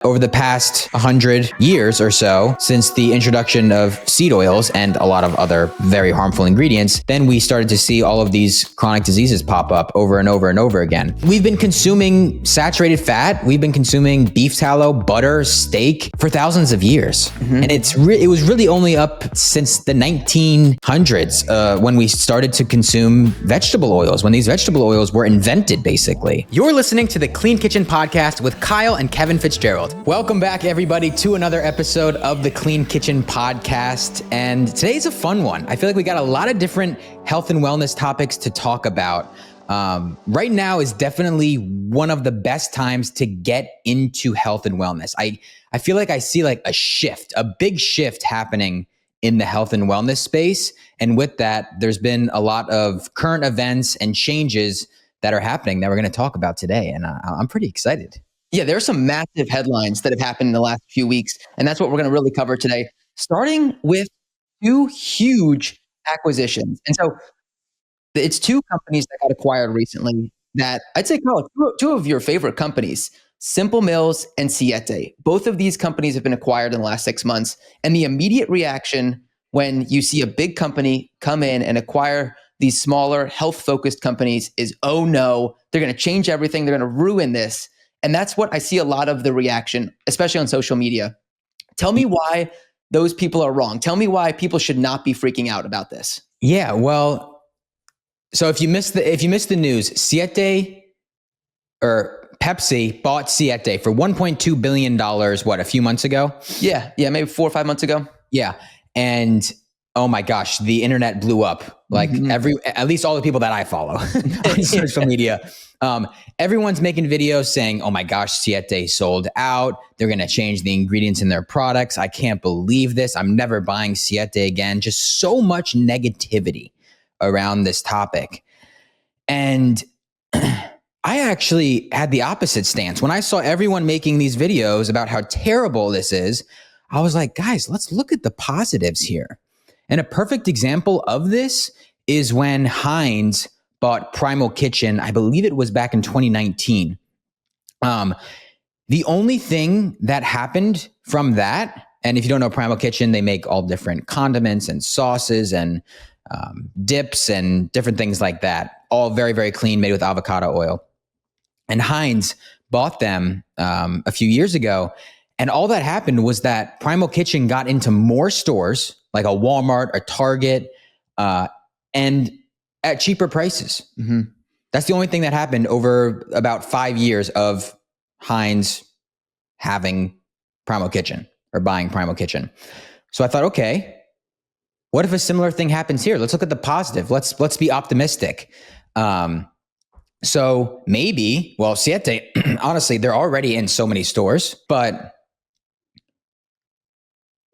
Over the past 100 years or so, since the introduction of seed oils and a lot of other very harmful ingredients, then we started to see all of these chronic diseases pop up over and over and over again. We've been consuming saturated fat. We've been consuming beef tallow, butter, steak for thousands of years. And it was really only up since the 1900s when we started to consume vegetable oils, when these vegetable oils were invented, basically. You're listening to the Clean Kitchen Podcast with Kyle and Kevin Fitzgerald. Welcome back, everybody, to another episode of the Clean Kitchen Podcast. And today's a fun one. I feel like we got a lot of different health and wellness topics to talk about. Right now is definitely one of the best times to get into health and wellness. I feel like I see like a big shift happening in the health and wellness space. And with that, there's been a lot of current events and changes that are happening that we're going to talk about today. And I'm pretty excited. Yeah, there are some massive headlines that have happened in the last few weeks, and that's what we're going to really cover today, starting with two huge acquisitions. And so it's two companies that got acquired recently that I'd say, Carl, two of your favorite companies, Simple Mills and Siete. Both of these companies have been acquired in the last 6 months, and the immediate reaction when you see a big company come in and acquire these smaller, health-focused companies is, oh no, they're going to change everything, they're going to ruin this. And that's what I see a lot of the reaction, especially on social media. Tell me why those people are wrong. Tell me why people should not be freaking out about this. Yeah, well, so if you missed the news, Siete or Pepsi bought Siete for $1.2 billion, a few months ago? Yeah, maybe 4 or 5 months ago. Yeah. And oh my gosh, the internet blew up. Like at least all the people that I follow on social media. Everyone's making videos saying, oh my gosh, Siete sold out. They're going to change the ingredients in their products. I can't believe this. I'm never buying Siete again. Just so much negativity around this topic. And I actually had the opposite stance. When I saw everyone making these videos about how terrible this is, I was like, guys, let's look at the positives here. And a perfect example of this is when Heinz bought Primal Kitchen. I believe it was back in 2019. The only thing that happened from that, and if you don't know Primal Kitchen, they make all different condiments and sauces and dips and different things like that, all very, very clean, made with avocado oil. And Heinz bought them a few years ago. And all that happened was that Primal Kitchen got into more stores, like a Walmart, a Target, and at cheaper prices. That's the only thing that happened over about 5 years of Heinz having Primal Kitchen or buying Primal Kitchen. So I thought, okay, what if a similar thing happens here? Let's look at the positive. Let's be optimistic. So maybe, well, Siete, honestly, they're already in so many stores, but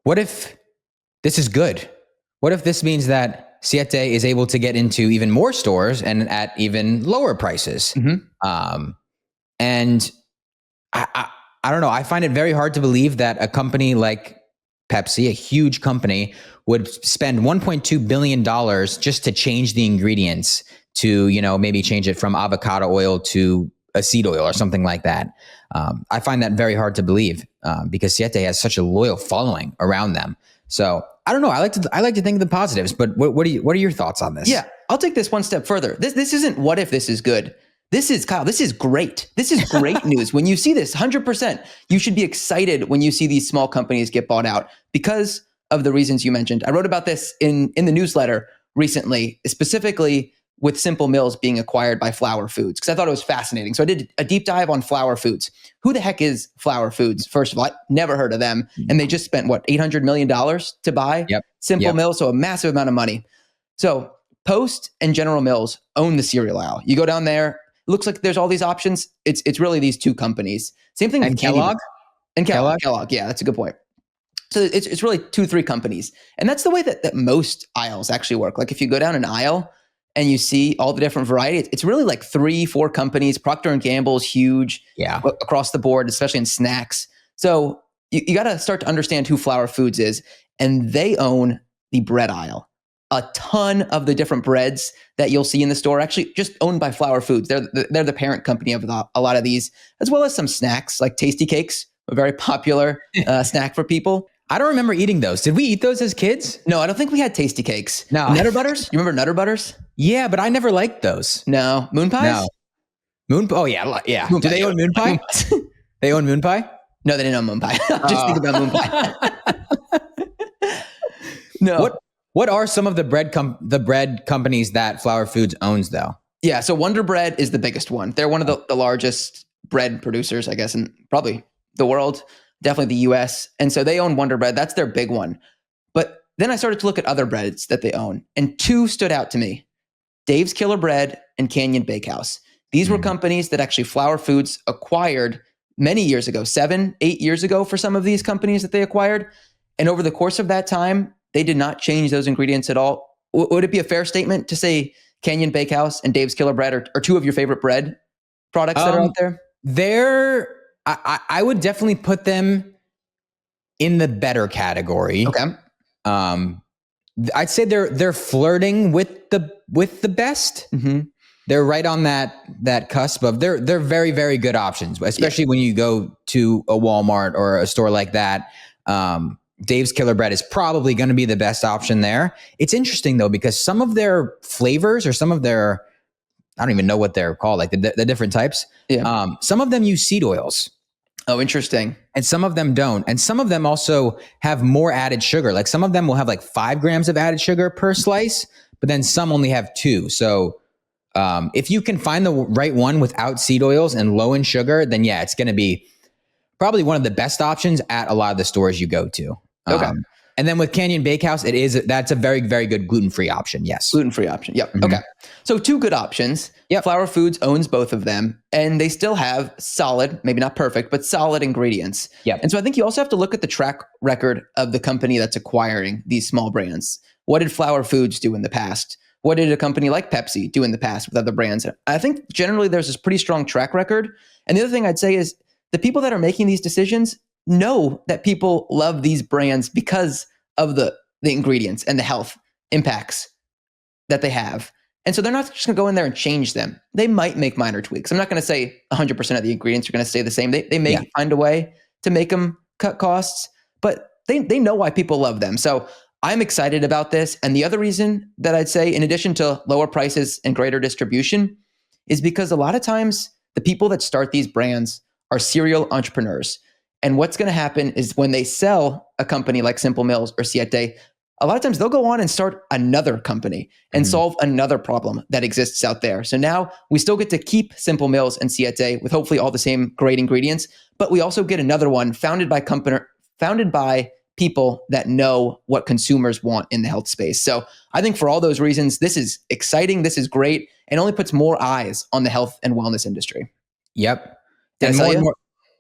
what if this is good? What if this means that Siete is able to get into even more stores and at even lower prices? And I don't know. I find it very hard to believe that a company like Pepsi, a huge company, would spend $1.2 billion just to change the ingredients to, maybe change it from avocado oil to a seed oil or something like that. I find that very hard to believe because Siete has such a loyal following around them. So I don't know. I like to think of the positives, but what are your thoughts on this? Yeah, I'll take this one step further. This isn't what if this is good. This is, Kyle, this is great. This is great news. When you see this, 100%, you should be excited when you see these small companies get bought out because of the reasons you mentioned. I wrote about this in the newsletter recently, specifically with Simple Mills being acquired by Flower Foods, because I thought it was fascinating. So I did a deep dive on Flower Foods. Who the heck is Flower Foods? First of all, I never heard of them. And they just spent, $800 million to buy Simple Mills? So a massive amount of money. So Post and General Mills own the cereal aisle. You go down there, it looks like there's all these options. It's really these two companies. Same thing with Kellogg? And Kellogg. Yeah, that's a good point. So it's really 2-3 companies. And that's the way that most aisles actually work. Like if you go down an aisle and you see all the different varieties, it's really like 3-4 companies. Procter & Gamble is huge across the board, especially in snacks. So you got to start to understand who Flower Foods is. And they own the bread aisle. A ton of the different breads that you'll see in the store actually just owned by Flower Foods. They're the parent company of a lot of these, as well as some snacks like Tasty Cakes, a very popular snack for people. I don't remember eating those. Did we eat those as kids? No, I don't think we had Tasty Cakes. No. Nutter Butters? You remember Nutter Butters? Yeah, but I never liked those. No. Moon Pies? No. Moon. Oh yeah, yeah. Moon Do pie, they yeah. own Moon Pie? They own Moon Pie? No, they didn't own Moon Pie. Just think about Moon Pie. No. What are some of the bread companies that Flour Foods owns though? Yeah, so Wonder Bread is the biggest one. They're one of the largest bread producers, I guess, in probably the world, definitely the US. And so they own Wonder Bread. That's their big one. But then I started to look at other breads that they own, and two stood out to me: Dave's Killer Bread and Canyon Bakehouse. These were companies that actually Flour Foods acquired many years ago, 7, 8 years ago for some of these companies that they acquired. And over the course of that time, they did not change those ingredients at all. Would it be a fair statement to say Canyon Bakehouse and Dave's Killer Bread are two of your favorite bread products that are out there? I would definitely put them in the better category. Okay. I'd say they're flirting with the best. Mm-hmm. They're right on that cusp of they're very, very good options, especially when you go to a Walmart or a store like that. Dave's Killer Bread is probably going to be the best option there. It's interesting though, because some of their flavors or some of their, I don't even know what they're called, like the different types. Yeah. Some of them use seed oils. Oh, interesting. And some of them don't. And some of them also have more added sugar. Like some of them will have like 5 grams of added sugar per slice, but then some only have 2. So if you can find the right one without seed oils and low in sugar, then yeah, it's going to be probably one of the best options at a lot of the stores you go to. Okay. And then with Canyon Bakehouse, that's a very, very good gluten-free option. Yes. Gluten-free option. Yep. Mm-hmm. Okay. So 2 good options. Yep. Flour Foods owns both of them, and they still have solid, maybe not perfect, but solid ingredients. Yep. And so I think you also have to look at the track record of the company that's acquiring these small brands. What did Flour Foods do in the past? What did a company like Pepsi do in the past with other brands? I think generally there's this pretty strong track record. And the other thing I'd say is the people that are making these decisions know that people love these brands because of the ingredients and the health impacts that they have. And so they're not just going to go in there and change them. They might make minor tweaks. I'm not going to say 100% of the ingredients are going to stay the same. They may find a way to make them cut costs, but they know why people love them. So I'm excited about this. And the other reason that I'd say, in addition to lower prices and greater distribution, is because a lot of times the people that start these brands are serial entrepreneurs. And what's going to happen is when they sell a company like Simple Mills or Siete, a lot of times they'll go on and start another company and solve another problem that exists out there. So now we still get to keep Simple Mills and Siete with hopefully all the same great ingredients, but we also get another one founded by people that know what consumers want in the health space. So I think for all those reasons, this is exciting. This is great, and only puts more eyes on the health and wellness industry. Yep. Did I sell you?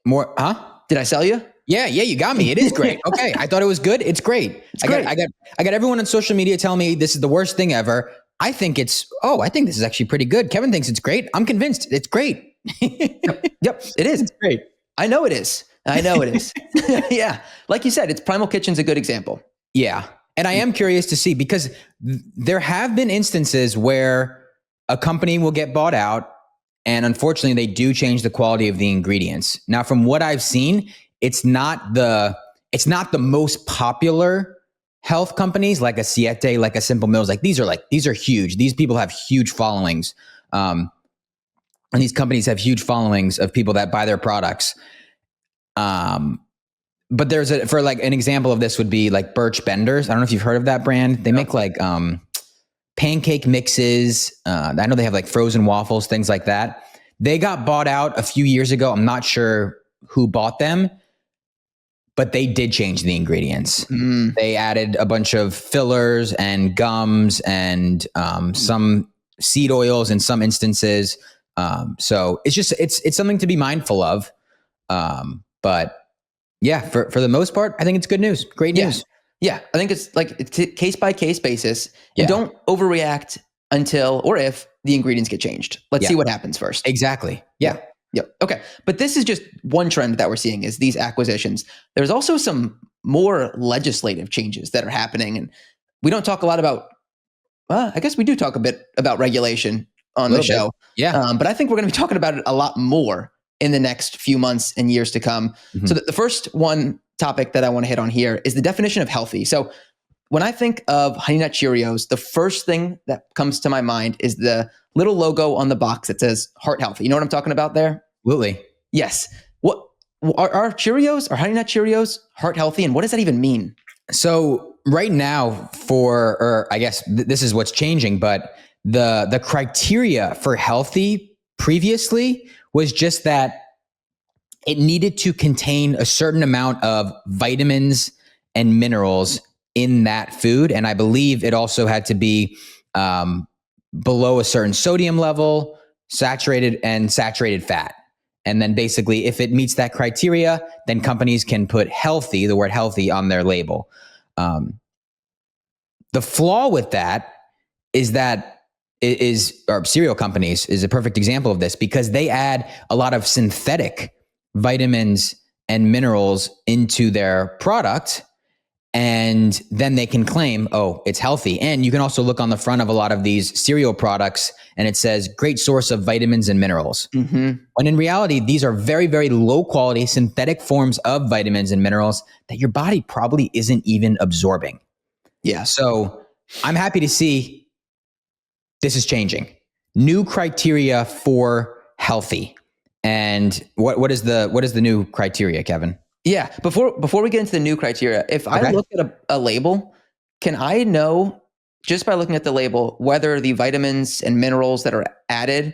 More, huh? Did I sell you? Yeah, you got me. It is great. Okay, I thought it was good. It's great. I got everyone on social media telling me this is the worst thing ever. I think this is actually pretty good. Kevin thinks it's great. I'm convinced it's great. Yep, it is. It's great. I know it is. Yeah. Like you said, Primal Kitchen's a good example. Yeah. And I am curious to see, because there have been instances where a company will get bought out and unfortunately they do change the quality of the ingredients. Now, from what I've seen, it's not the most popular health companies like a Siete, like a Simple Mills. These are huge. These people have huge followings. And these companies have huge followings of people that buy their products. But for an example of this would be like Birch Benders. I don't know if you've heard of that brand. They make pancake mixes. I know they have like frozen waffles, things like that. They got bought out a few years ago. I'm not sure who bought them, but they did change the ingredients. They added a bunch of fillers and gums and some seed oils in some instances. So it's something to be mindful of. But yeah, for the most part, I think it's good news. Great news. Yeah. I think it's case by case basis. And don't overreact until or if the ingredients get changed. Let's see what happens first. Exactly. Yeah. Yep. Okay. But this is just one trend that we're seeing is these acquisitions. There's also some more legislative changes that are happening. And we don't talk a lot about, I guess we do talk a bit about regulation on the show. Yeah. But I think we're going to be talking about it a lot more in the next few months and years to come. So the first one topic that I want to hit on here is the definition of healthy. So when I think of Honey Nut Cheerios, the first thing that comes to my mind is the little logo on the box that says heart healthy. You know what I'm talking about there? Absolutely. Yes. What are Cheerios, are Honey Nut Cheerios heart healthy, and what does that even mean? So right now or I guess this is what's changing, but the criteria for healthy previously was just that it needed to contain a certain amount of vitamins and minerals in that food. And I believe it also had to be below a certain sodium level, saturated fat. And then basically, if it meets that criteria, then companies can put healthy, the word healthy, on their label. The flaw with that is that cereal companies is a perfect example of this, because they add a lot of synthetic vitamins and minerals into their product, and then they can claim, oh, it's healthy. And you can also look on the front of a lot of these cereal products and it says great source of vitamins and minerals. When in reality, these are very, very low quality synthetic forms of vitamins and minerals that your body probably isn't even absorbing. Yeah. So I'm happy to see this is changing. New criteria for healthy. And what is the new criteria, Kevin? Yeah. Before we get into the new criteria, if I look at a label, can I know just by looking at the label whether the vitamins and minerals that are added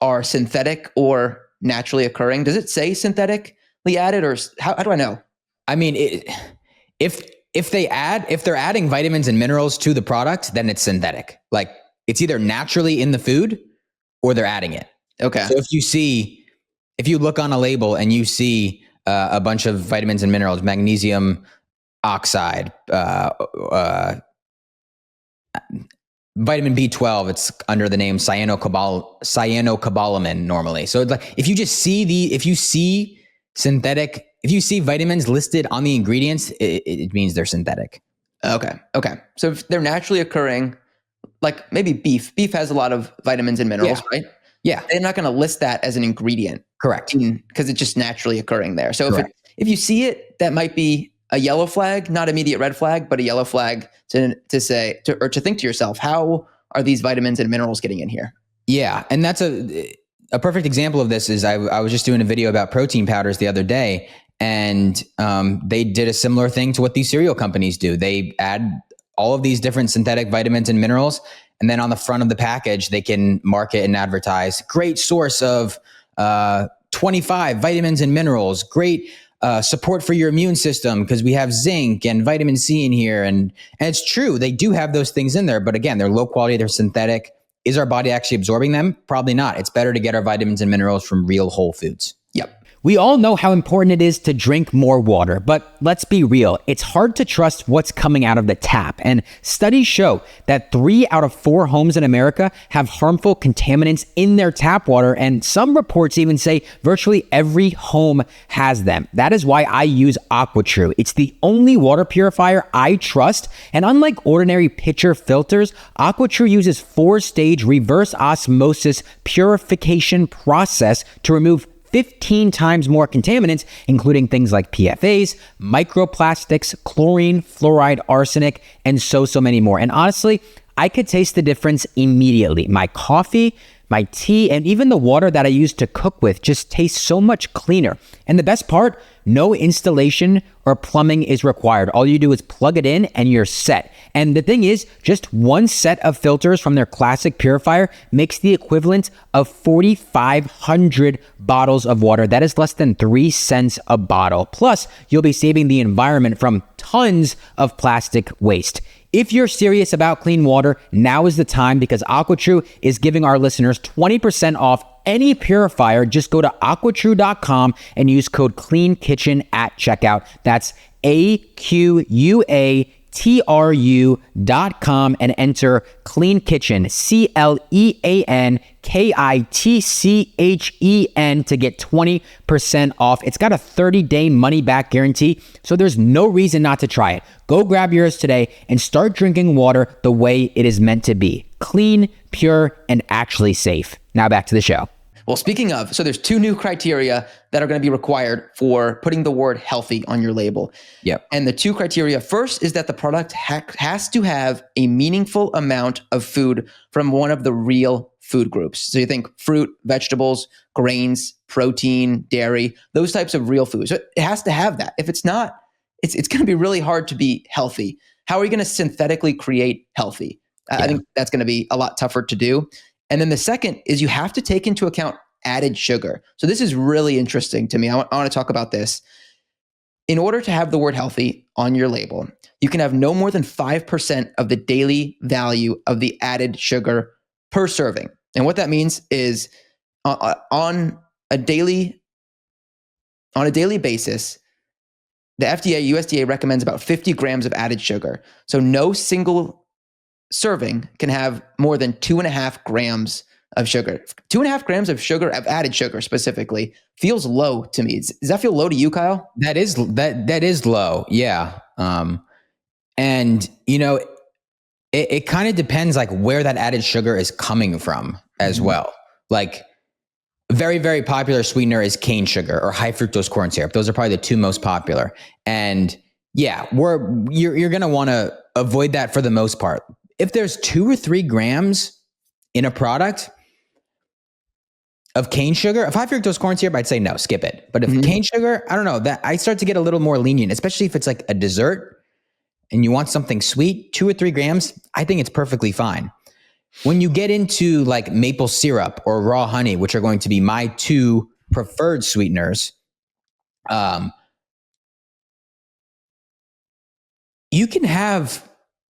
are synthetic or naturally occurring? Does it say synthetically added, or how do I know? I mean, if they're adding vitamins and minerals to the product, then it's synthetic. Like, it's either naturally in the food or they're adding it. Okay. So if you look on a label and you see a bunch of vitamins and minerals, magnesium oxide, vitamin B12, it's under the name cyanocobalamin normally. So it's like, if you see vitamins listed on the ingredients, it means they're synthetic. Okay. So if they're naturally occurring, like maybe beef has a lot of vitamins and minerals, right? Yeah. They're not going to list that as an ingredient. Correct. Because it's just naturally occurring there. So if you see it, that might be a yellow flag, not immediate red flag, but a yellow flag to think to yourself, how are these vitamins and minerals getting in here? Yeah. And that's a perfect example of this is I was just doing a video about protein powders the other day, and they did a similar thing to what these cereal companies do. They add all of these different synthetic vitamins and minerals, and then on the front of the package, they can market and advertise great source of 25 vitamins and minerals, great support for your immune system because we have zinc and vitamin C in here. And it's true, they do have those things in there, but again, they're low quality, they're synthetic. Is our body actually absorbing them? Probably not. It's better to get our vitamins and minerals from real whole foods. Yep. We all know how important it is to drink more water, but let's be real, it's hard to trust what's coming out of the tap. And studies show that 3 out of 4 homes in America have harmful contaminants in their tap water, and some reports even say virtually every home has them. That is why I use AquaTrue. It's the only water purifier I trust, and unlike ordinary pitcher filters, AquaTrue uses 4-stage reverse osmosis purification process to remove 15 times more contaminants, including things like PFAs, microplastics, chlorine, fluoride, arsenic, and so many more. And honestly, I could taste the difference immediately. My coffee, my tea, and even the water that I use to cook with just tastes so much cleaner. And the best part, no installation or plumbing is required. All you do is plug it in and you're set. And the thing is, just one set of filters from their classic purifier makes the equivalent of 4,500 bottles of water. That is less than 3 cents a bottle. Plus, you'll be saving the environment from tons of plastic waste. If you're serious about clean water, now is the time, because AquaTrue is giving our listeners 20% off any purifier. Just go to aquatrue.com and use code CLEANKITCHEN at checkout. That's AQUATRU.com and enter Clean Kitchen, CLEANKITCHEN, to get 20% off. It's got a 30-day money-back guarantee, so there's no reason not to try it. Go grab yours today and start drinking water the way it is meant to be. Clean, pure, and actually safe. Now back to the show. Well, speaking of, so there's two new criteria that are going to be required for putting the word healthy on your label. Yep. And the two criteria, first is that the product has to have a meaningful amount of food from one of the real food groups. So you think fruit, vegetables, grains, protein, dairy, those types of real foods. So it has to have that. If it's not, it's going to be really hard to be healthy. How are you going to synthetically create healthy? I think that's going to be a lot tougher to do. And then the second is you have to take into account added sugar. So this is really interesting to me. I want to talk about this. In order to have the word healthy on your label, you can have no more than 5% of the daily value of the added sugar per serving. And what that means is on a daily basis, the FDA, USDA recommends about 50 grams of added sugar. So no single serving can have more than 2.5 grams of sugar. 2.5 grams of sugar, of added sugar specifically, feels low to me. Does that feel low to you, Kyle? That is low. Yeah. And it kind of depends like where that added sugar is coming from as well. Like very, very popular sweetener is cane sugar or high fructose corn syrup. Those are probably the two most popular. And yeah, you're going to want to avoid that for the most part. If there's 2 or 3 grams in a product of cane sugar, of high fructose corn syrup, I'd say no, skip it. But if cane sugar, I don't know, that I start to get a little more lenient, especially if it's like a dessert and you want something sweet. 2 or 3 grams, I think it's perfectly fine. When you get into like maple syrup or raw honey, which are going to be my two preferred sweeteners, you can have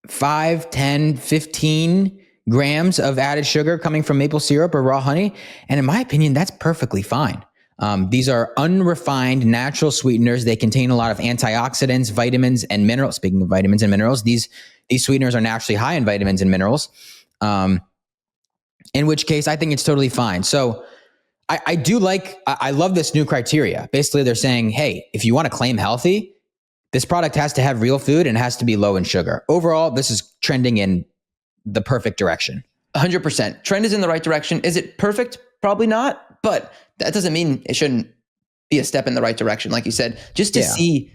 5, 10, 15 grams of added sugar coming from maple syrup or raw honey. And in my opinion, that's perfectly fine. These are unrefined natural sweeteners. They contain a lot of antioxidants, vitamins, and minerals. Speaking of vitamins and minerals, these sweeteners are naturally high in vitamins and minerals, in which case I think it's totally fine. So I love this new criteria. Basically, they're saying, hey, if you want to claim healthy, this product has to have real food and has to be low in sugar. Overall, this is trending in the perfect direction. 100%. Trend is in the right direction. Is it perfect? Probably not. But that doesn't mean it shouldn't be a step in the right direction. Like you said, just to see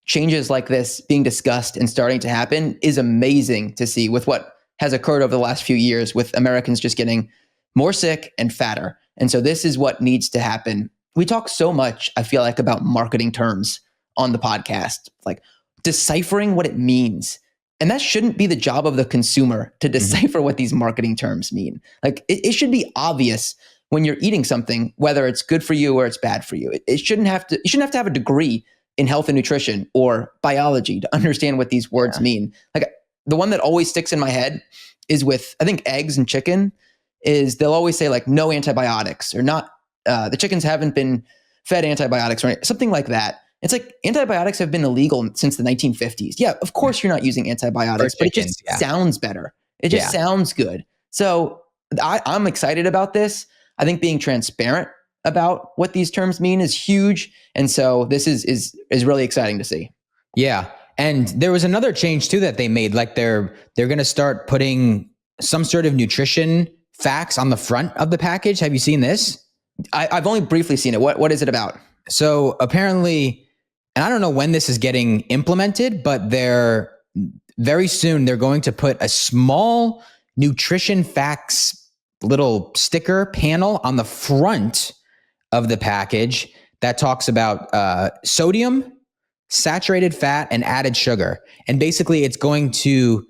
changes like this being discussed and starting to happen is amazing to see with what has occurred over the last few years with Americans just getting more sick and fatter. And so this is what needs to happen. We talk so much, I feel like, about marketing terms on the podcast, like deciphering what it means. And that shouldn't be the job of the consumer to decipher what these marketing terms mean. Like it should be obvious when you're eating something, whether it's good for you or it's bad for you. You shouldn't have to have a degree in health and nutrition or biology to understand what these words mean. Like the one that always sticks in my head is with, I think, eggs and chicken, is they'll always say like no antibiotics or not, the chickens haven't been fed antibiotics or something like that. It's like antibiotics have been illegal since the 1950s. Yeah, of course you're not using antibiotics, but it just sounds better. It just sounds good. So I'm excited about this. I think being transparent about what these terms mean is huge. And so this is really exciting to see. Yeah. And there was another change too that they made. Like they're going to start putting some sort of nutrition facts on the front of the package. Have you seen this? I've only briefly seen it. What is it about? So apparently, and I don't know when this is getting implemented, but very soon they're going to put a small nutrition facts little sticker panel on the front of the package that talks about sodium, saturated fat, and added sugar. And basically it's going to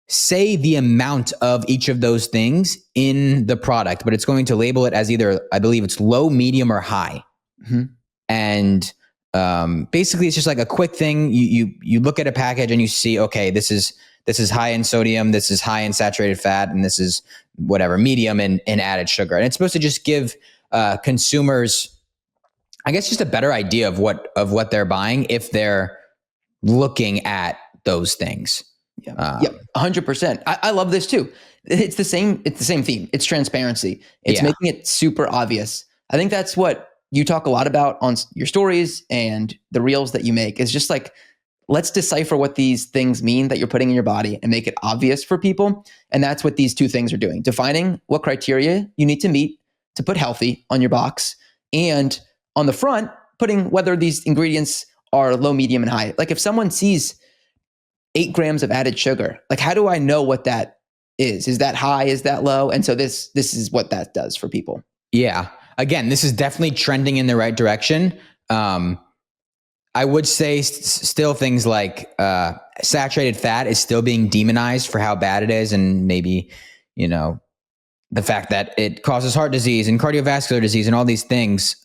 say the amount of each of those things in the product, but it's going to label it as either, I believe it's low, medium, or high. And basically it's just like a quick thing. You look at a package and you see, okay, this is high in sodium, this is high in saturated fat, and this is whatever, medium in added sugar. And it's supposed to just give consumers, I guess, just a better idea of what they're buying if they're looking at those things. Yeah, 100%. I love this too. It's the same theme. It's transparency. It's making it super obvious. I think that's what you talk a lot about on your stories and the reels that you make, is just like, let's decipher what these things mean that you're putting in your body and make it obvious for people. And that's what these two things are doing. Defining what criteria you need to meet to put healthy on your box, and on the front, putting whether these ingredients are low, medium, and high. Like if someone sees 8 grams of added sugar, like how do I know what that is? Is that high? Is that low? And so this is what that does for people. Yeah. Again, this is definitely trending in the right direction. I would say still things like saturated fat is still being demonized for how bad it is, and maybe, the fact that it causes heart disease and cardiovascular disease and all these things.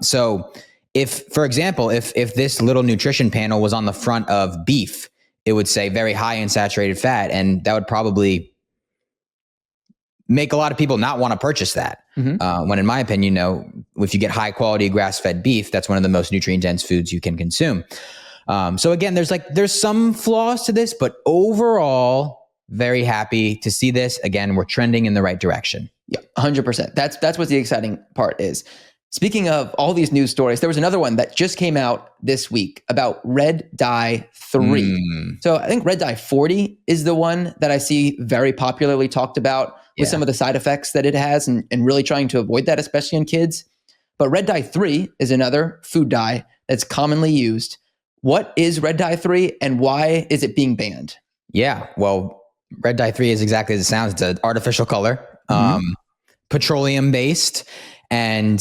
So if, for example, if this little nutrition panel was on the front of beef, it would say very high in saturated fat, and that would probably make a lot of people not want to purchase that. When in my opinion, if you get high quality grass-fed beef, that's one of the most nutrient-dense foods you can consume. So again, there's some flaws to this, but overall, very happy to see this. Again, we're trending in the right direction. Yeah, 100%. That's what the exciting part is. Speaking of all these news stories, there was another one that just came out this week about red dye 3. So I think red dye 40 is the one that I see very popularly talked about with some of the side effects that it has, and really trying to avoid that, especially in kids. But red dye 3 is another food dye that's commonly used. What is red dye 3 and why is it being banned? Yeah, well, red dye 3 is exactly as it sounds. It's an artificial color, petroleum based, and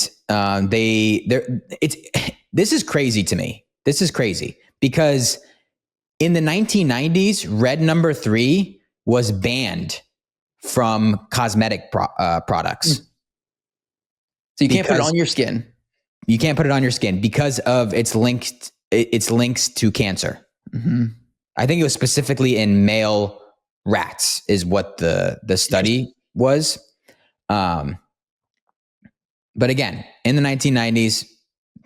this is crazy to me. This is crazy because in the 1990s, red number 3 was banned from cosmetic products. So you can't put it on your skin. You can't put it on your skin because of its links to cancer. I think it was specifically in male rats is what the study was. But again, in the 1990s,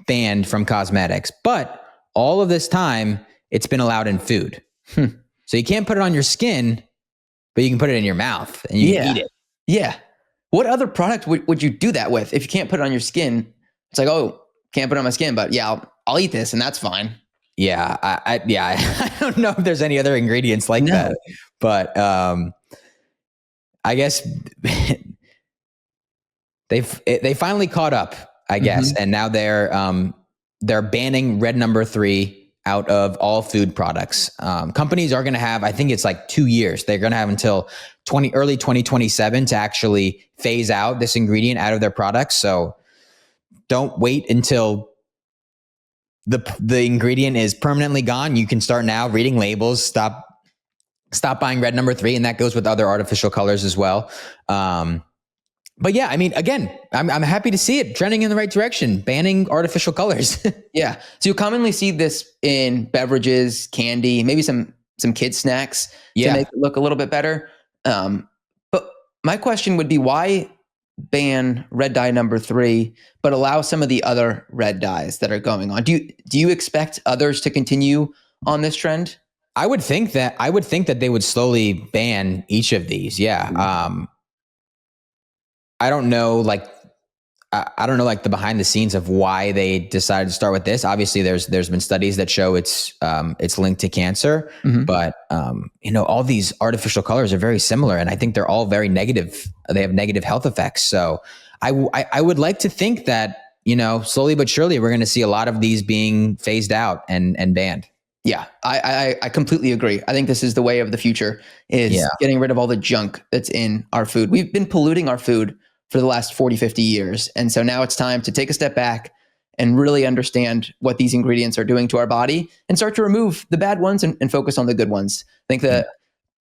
banned from cosmetics. But all of this time, it's been allowed in food. So you can't put it on your skin, but you can put it in your mouth and you can eat it. Yeah. What other product would you do that with if you can't put it on your skin? It's like, oh, can't put it on my skin, but yeah, I'll eat this and that's fine. Yeah, I don't know if there's any other ingredients like that, but I guess they finally caught up, I guess, and now they're banning red number 3 out of all food products. Companies are going to have, I think it's like 2 years. They're going to have until early 2027 to actually phase out this ingredient out of their products. So don't wait until the ingredient is permanently gone. You can start now reading labels, stop buying red number 3. And that goes with other artificial colors as well. But yeah, I mean, again, I'm happy to see it trending in the right direction, banning artificial colors. Yeah. So you commonly see this in beverages, candy, maybe some kid snacks to make it look a little bit better. But my question would be, why ban red dye number 3, but allow some of the other red dyes that are going on? Do you expect others to continue on this trend? I would think that they would slowly ban each of these. Yeah. I don't know the behind the scenes of why they decided to start with this. Obviously there's been studies that show it's linked to cancer, but all these artificial colors are very similar, and I think they're all very negative. They have negative health effects. So I would like to think that, slowly but surely we're going to see a lot of these being phased out and banned. Yeah, I completely agree. I think this is the way of the future, is getting rid of all the junk that's in our food. We've been polluting our food for the last 40, 50 years. And so now it's time to take a step back and really understand what these ingredients are doing to our body and start to remove the bad ones and focus on the good ones. I think that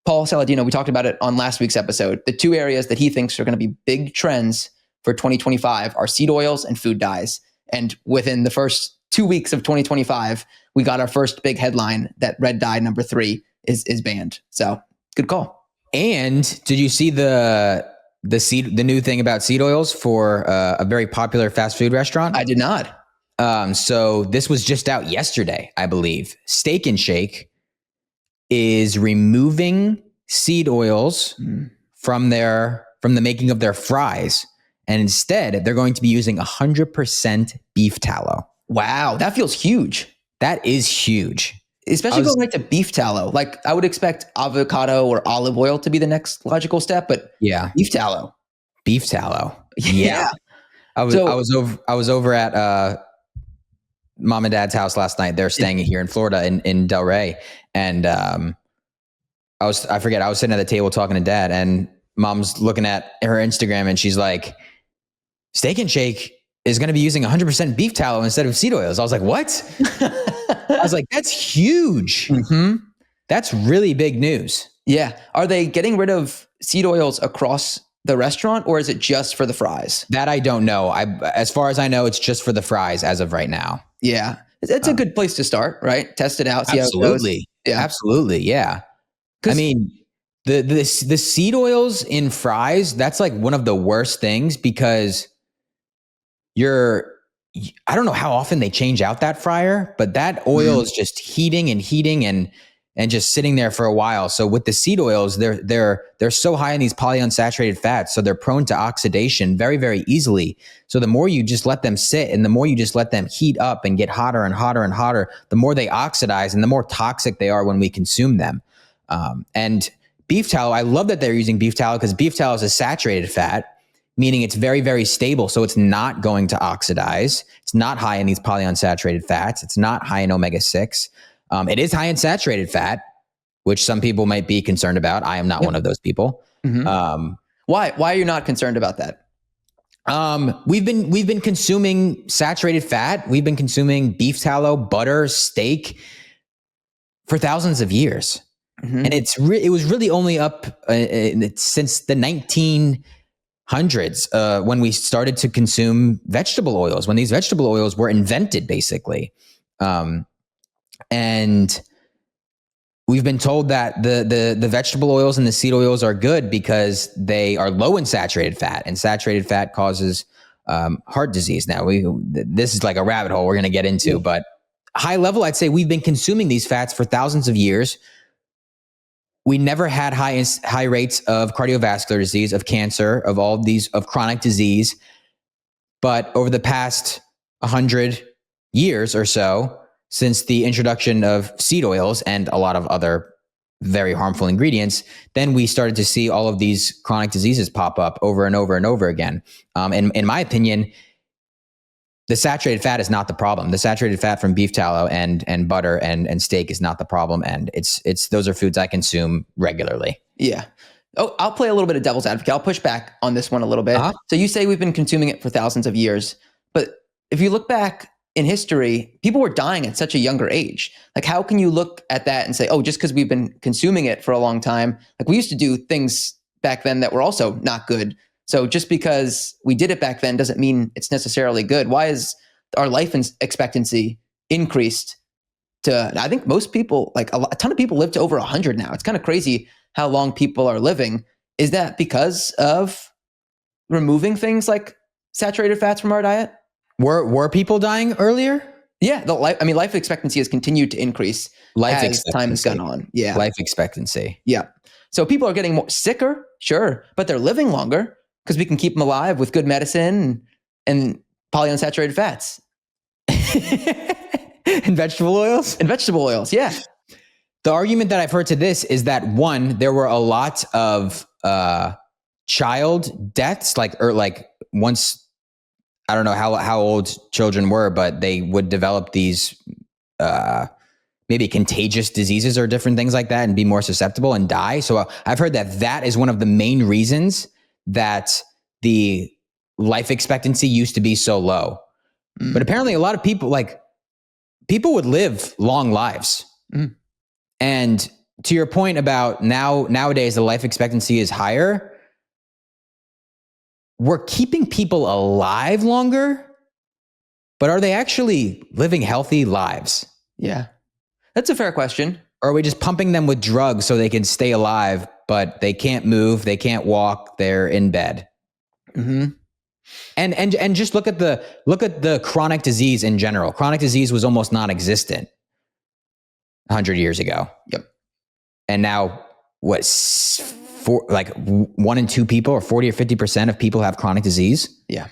Paul Saladino, we talked about it on last week's episode. The 2 areas that he thinks are going to be big trends for 2025 are seed oils and food dyes. And within the first 2 weeks of 2025, we got our first big headline that red dye number 3 is banned. So good call. And did you see the new thing about seed oils for a very popular fast food restaurant? I did not. So this was just out yesterday, I believe. Steak and Shake is removing seed oils from the making of their fries. And instead, they're going to be using 100% beef tallow. Wow, that feels huge. That is huge. Especially going right to beef tallow. Like, I would expect avocado or olive oil to be the next logical step, but beef tallow. Beef tallow. Yeah. I was over at mom and dad's house last night. They're staying here in Florida in Del Rey, and I was sitting at the table talking to dad, and mom's looking at her Instagram, and she's like, Steak and Shake is going to be using 100% beef tallow instead of seed oils. I was like, what? I was like, that's huge. Mm-hmm. That's really big news. Yeah. Are they getting rid of seed oils across the restaurant, or is it just for the fries? That I don't know. As far as I know, it's just for the fries as of right now. Yeah. It's a good place to start, right? Test it out. See Absolutely. how it goes. Yeah. Absolutely. Yeah. I mean, the seed oils in fries, that's like one of the worst things, because I don't know how often they change out that fryer, but that oil is just heating and just sitting there for a while. So with the seed oils, they're so high in these polyunsaturated fats, so they're prone to oxidation very, very easily. So the more you just let them sit, and the more you just let them heat up and get hotter and hotter and hotter, the more they oxidize and the more toxic they are when we consume them. And beef tallow, I love that they're using beef tallow, because beef tallow is a saturated fat, meaning it's very, very stable. So it's not going to oxidize. It's not high in these polyunsaturated fats. It's not high in omega-6. It is high in saturated fat, which some people might be concerned about. I am not one of those people. Mm-hmm. Why are you not concerned about that? We've been consuming saturated fat. We've been consuming beef tallow, butter, steak for thousands of years. Mm-hmm. And it was really only up since the 1900s when we started to consume vegetable oils, when these vegetable oils were invented, basically. And we've been told that the vegetable oils and the seed oils are good because they are low in saturated fat, and saturated fat causes heart disease. Now, this is like a rabbit hole we're going to get into, but high level, I'd say we've been consuming these fats for thousands of years. We never had high rates of cardiovascular disease, of cancer, of chronic disease. But over the past 100 years or so, since the introduction of seed oils and a lot of other very harmful ingredients, then we started to see all of these chronic diseases pop up over and over and over again. And in my opinion, the saturated fat is not the problem. The saturated fat from beef tallow and butter and steak is not the problem. And those are foods I consume regularly. Yeah. Oh, I'll play a little bit of devil's advocate. I'll push back on this one a little bit. Uh-huh. So you say we've been consuming it for thousands of years, but if you look back in history, people were dying at such a younger age. Like, how can you look at that and say, oh, just because we've been consuming it for a long time, like we used to do things back then that were also not good. So just because we did it back then doesn't mean it's necessarily good. Why is our life expectancy increased to, I think most people, like a ton of people live to over 100 now. It's kind of crazy how long people are living. Is that because of removing things like saturated fats from our diet? Were people dying earlier? Yeah, life expectancy has continued to increase as time has gone on. Yeah, life expectancy. Yeah, so people are getting sicker, sure, but they're living longer because we can keep them alive with good medicine and polyunsaturated fats and vegetable oils. And vegetable oils, yeah. The argument that I've heard to this is that, one, there were a lot of child deaths, like once. I don't know how old children were, but they would develop these maybe contagious diseases or different things like that and be more susceptible and die. So I've heard that is one of the main reasons that the life expectancy used to be so low. But apparently a lot of people would live long lives. And to your point about nowadays the life expectancy is higher, we're keeping people alive longer, but are they actually living healthy lives? Yeah, that's a fair question. Or are we just pumping them with drugs so they can stay alive, but they can't move, they can't walk, they're in bed? Mm-hmm. And just look at the chronic disease in general. Chronic disease was almost non-existent 100 years ago. Yep. And now like 1 in 2 people, or 40 or 50% of people have chronic disease. Yeah,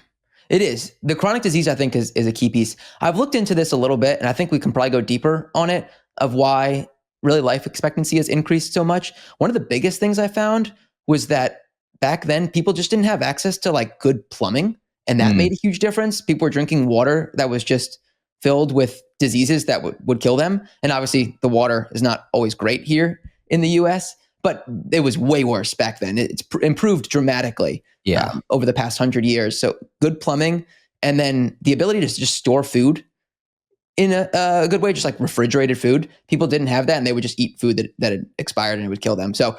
it is. The chronic disease, I think, is a key piece. I've looked into this a little bit, and I think we can probably go deeper on it, of why really life expectancy has increased so much. One of the biggest things I found was that back then people just didn't have access to like good plumbing And that made a huge difference. People were drinking water that was just filled with diseases that would kill them. And obviously the water is not always great here in the US, but it was way worse back then. It's improved dramatically over the past 100 years. So good plumbing, and then the ability to just store food in a good way, just like refrigerated food. People didn't have that, and they would just eat food that had expired and it would kill them. So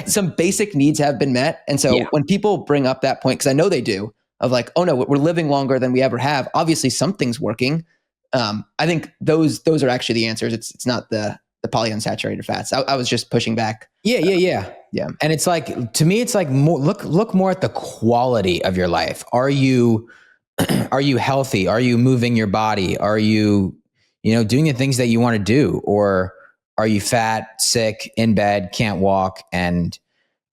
some basic needs have been met. And so when people bring up that point, because I know they do, of like, oh no, we're living longer than we ever have. Obviously something's working. I think those are actually the answers. It's not the polyunsaturated fats. I was just pushing back. Yeah. And it's like, to me, it's like more, look more at the quality of your life. Are you healthy? Are you moving your body? Are you doing the things that you want to do? Or are you fat, sick, in bed, can't walk, and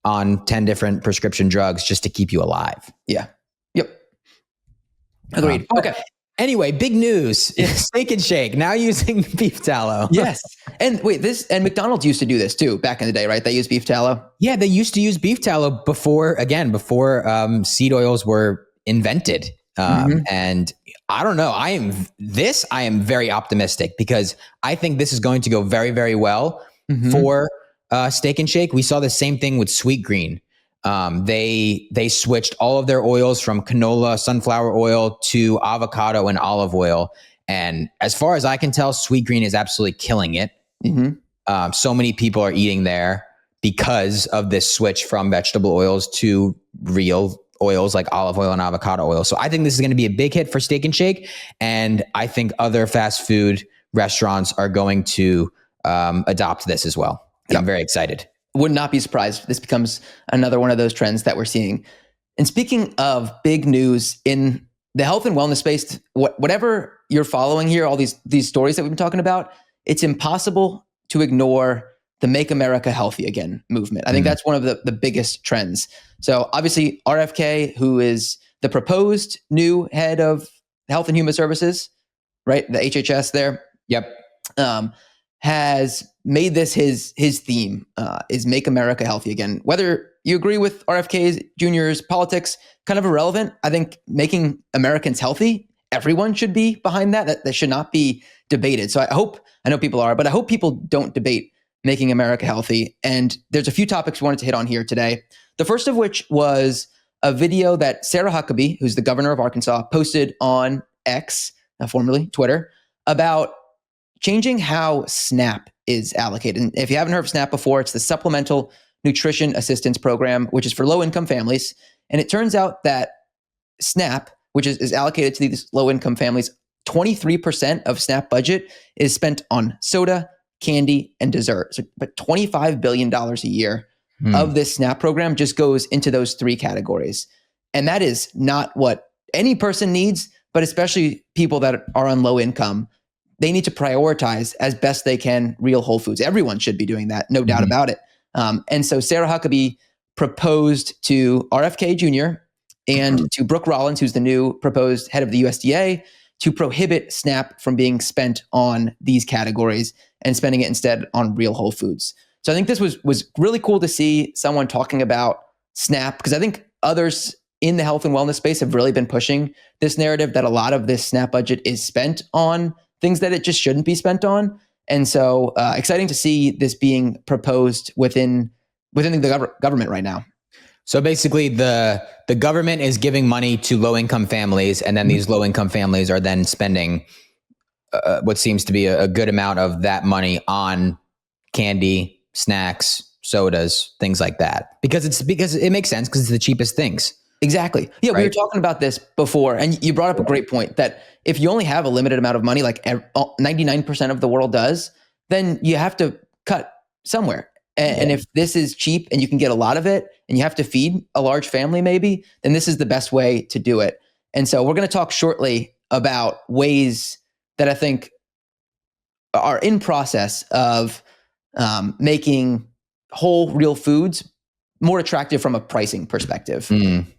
on 10 different prescription drugs just to keep you alive? Yeah. Yep. Agreed. Okay. Anyway, big news. Steak and Shake now using beef tallow. Yes. And wait, McDonald's used to do this too back in the day, right? They used beef tallow. Yeah, they used to use beef tallow before seed oils were invented. And I don't know. I am very optimistic because I think this is going to go very, very well for Steak and Shake. We saw the same thing with Sweetgreen. They switched all of their oils from canola, sunflower oil to avocado and olive oil. And as far as I can tell, Sweetgreen is absolutely killing it. So many people are eating there because of this switch from vegetable oils to real oils like olive oil and avocado oil. So I think this is going to be a big hit for Steak and Shake. And I think other fast food restaurants are going to adopt this as well. And I'm very excited. Would not be surprised if this becomes another one of those trends that we're seeing. And speaking of big news in the health and wellness space, whatever you're following here, all these stories that we've been talking about, it's impossible to ignore the Make America Healthy Again movement. I think that's one of the biggest trends. So obviously RFK, who is the proposed new head of Health and Human Services, right? The HHS there. Yep. Has made this his theme, is Make America Healthy Again. Whether you agree with RFK Jr.'s politics, kind of irrelevant. I think making Americans healthy, everyone should be behind that. That should not be debated. So I know people are, but I hope people don't debate making America healthy. And there's a few topics we wanted to hit on here today. The first of which was a video that Sarah Huckabee, who's the governor of Arkansas, posted on X, formerly Twitter, about changing how SNAP is allocated. And if you haven't heard of SNAP before, it's the Supplemental Nutrition Assistance Program, which is for low-income families. And it turns out that SNAP, which is allocated to these low-income families, 23% of SNAP budget is spent on soda, candy, and dessert. So, but $25 billion a year of this SNAP program just goes into those three categories. And that is not what any person needs, but especially people that are on low income. They need to prioritize as best they can real whole foods. Everyone should be doing that, no doubt about it. And so Sarah Huckabee proposed to RFK Jr. and to Brooke Rollins, who's the new proposed head of the USDA, to prohibit SNAP from being spent on these categories and spending it instead on real whole foods. So I think this was really cool to see someone talking about SNAP, because I think others in the health and wellness space have really been pushing this narrative that a lot of this SNAP budget is spent on things that it just shouldn't be spent on. And so exciting to see this being proposed within the government right now. So basically the government is giving money to low-income families, and then these low-income families are then spending what seems to be a good amount of that money on candy, snacks, sodas, things like that. Because it makes sense, because it's the cheapest things. Exactly. Yeah, right? We were talking about this before, and you brought up a great point that if you only have a limited amount of money, like 99% of the world does, then you have to cut somewhere. And if this is cheap and you can get a lot of it and you have to feed a large family maybe, then this is the best way to do it. And so we're going to talk shortly about ways that I think are in process of making whole real foods more attractive from a pricing perspective.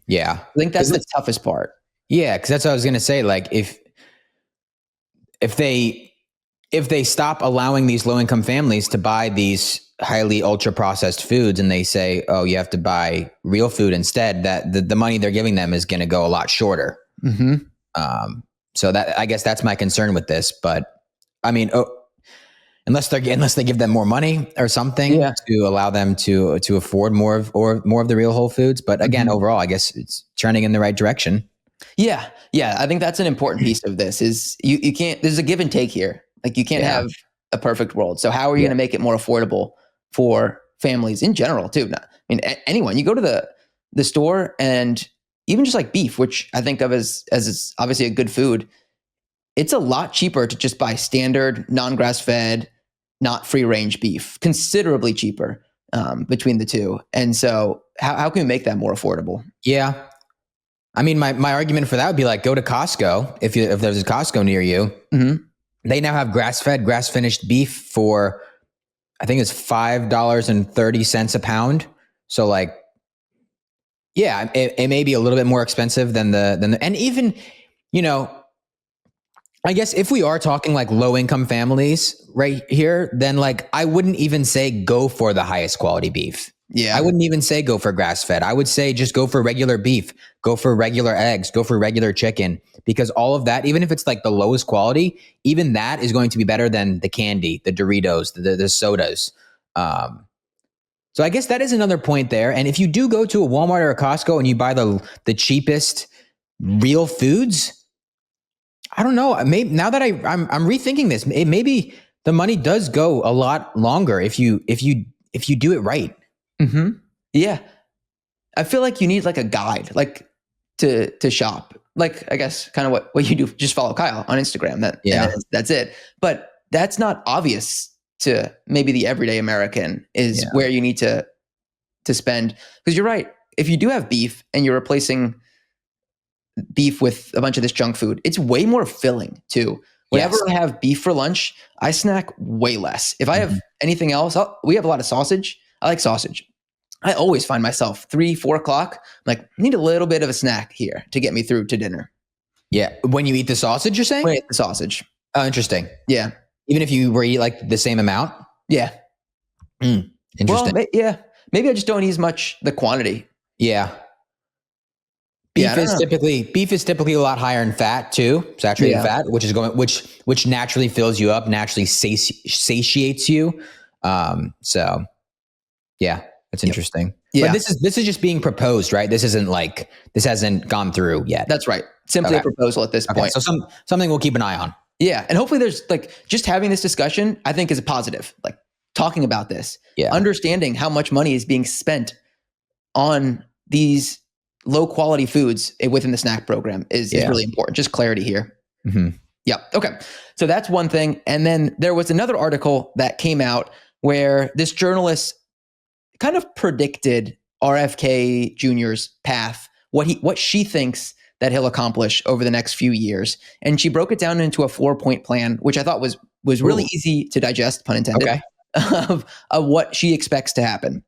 Yeah. I think that's the toughest part. Yeah, because that's what I was going to say. Like if they if they stop allowing these low income families to buy these highly ultra processed foods and they say, oh, you have to buy real food instead, that the money they're giving them is going to go a lot shorter. So that, I guess that's my concern with this. But I mean, unless they give them more money or something to allow them to afford more of the real whole foods. But again, overall, I guess it's trending in the right direction. Yeah. I think that's an important piece of this is you can't, there's a give and take here. Like you can't have a perfect world. So how are you going to make it more affordable for families in general too? I mean, anyone, you go to the store and even just like beef, which I think of as it's obviously a good food. It's a lot cheaper to just buy standard non-grass fed, not free range beef, considerably cheaper between the two. And so how can we make that more affordable? Yeah. I mean, my argument for that would be like, go to Costco. If there's a Costco near you, they now have grass-fed, grass-finished beef for, I think it's $5.30 a pound. So like, yeah, it may be a little bit more expensive than and even, you know, I guess if we are talking like low income families right here, then like I wouldn't even say go for the highest quality beef. Yeah. I wouldn't even say go for grass fed. I would say just go for regular beef, go for regular eggs, go for regular chicken, because all of that, even if it's like the lowest quality, even that is going to be better than the candy, the Doritos, the sodas. So I guess that is another point there. And if you do go to a Walmart or a Costco and you buy the cheapest real foods, I don't know. Maybe now that I'm rethinking this, maybe the money does go a lot longer if you do it right. Yeah. I feel like you need like a guide, like to shop. Like, I guess kind of what you do, just follow Kyle on Instagram. That's it. But that's not obvious to maybe the everyday American is where you need to spend. Because you're right. If you do have beef and you're replacing beef with a bunch of this junk food, it's way more filling too. Whenever I have beef for lunch, I snack way less. If I have anything else, we have a lot of sausage. I like sausage. I always find myself 3-4 o'clock. I'm like, I need a little bit of a snack here to get me through to dinner. Yeah. When you eat the sausage, you're saying? When I eat the sausage. Oh, interesting. Yeah. Even if you were eat like the same amount? Yeah. Interesting. Well, maybe I just don't eat as much the quantity. Yeah. Beef is typically a lot higher in fat too, saturated fat, which naturally fills you up, naturally satiates you. So yeah, that's interesting. Yeah. But this is just being proposed, right? This hasn't gone through yet. That's right. Simply a proposal at this point. So something we'll keep an eye on. Yeah. And hopefully there's like just having this discussion, I think is a positive, like talking about this, understanding how much money is being spent on these low quality foods within the snack program is really important. Just clarity here. Yeah. Okay. So that's one thing. And then there was another article that came out where this journalist kind of predicted RFK Jr.'s path, what she thinks that he'll accomplish over the next few years. And she broke it down into a 4-point plan, which I thought was really easy to digest, pun intended, of what she expects to happen.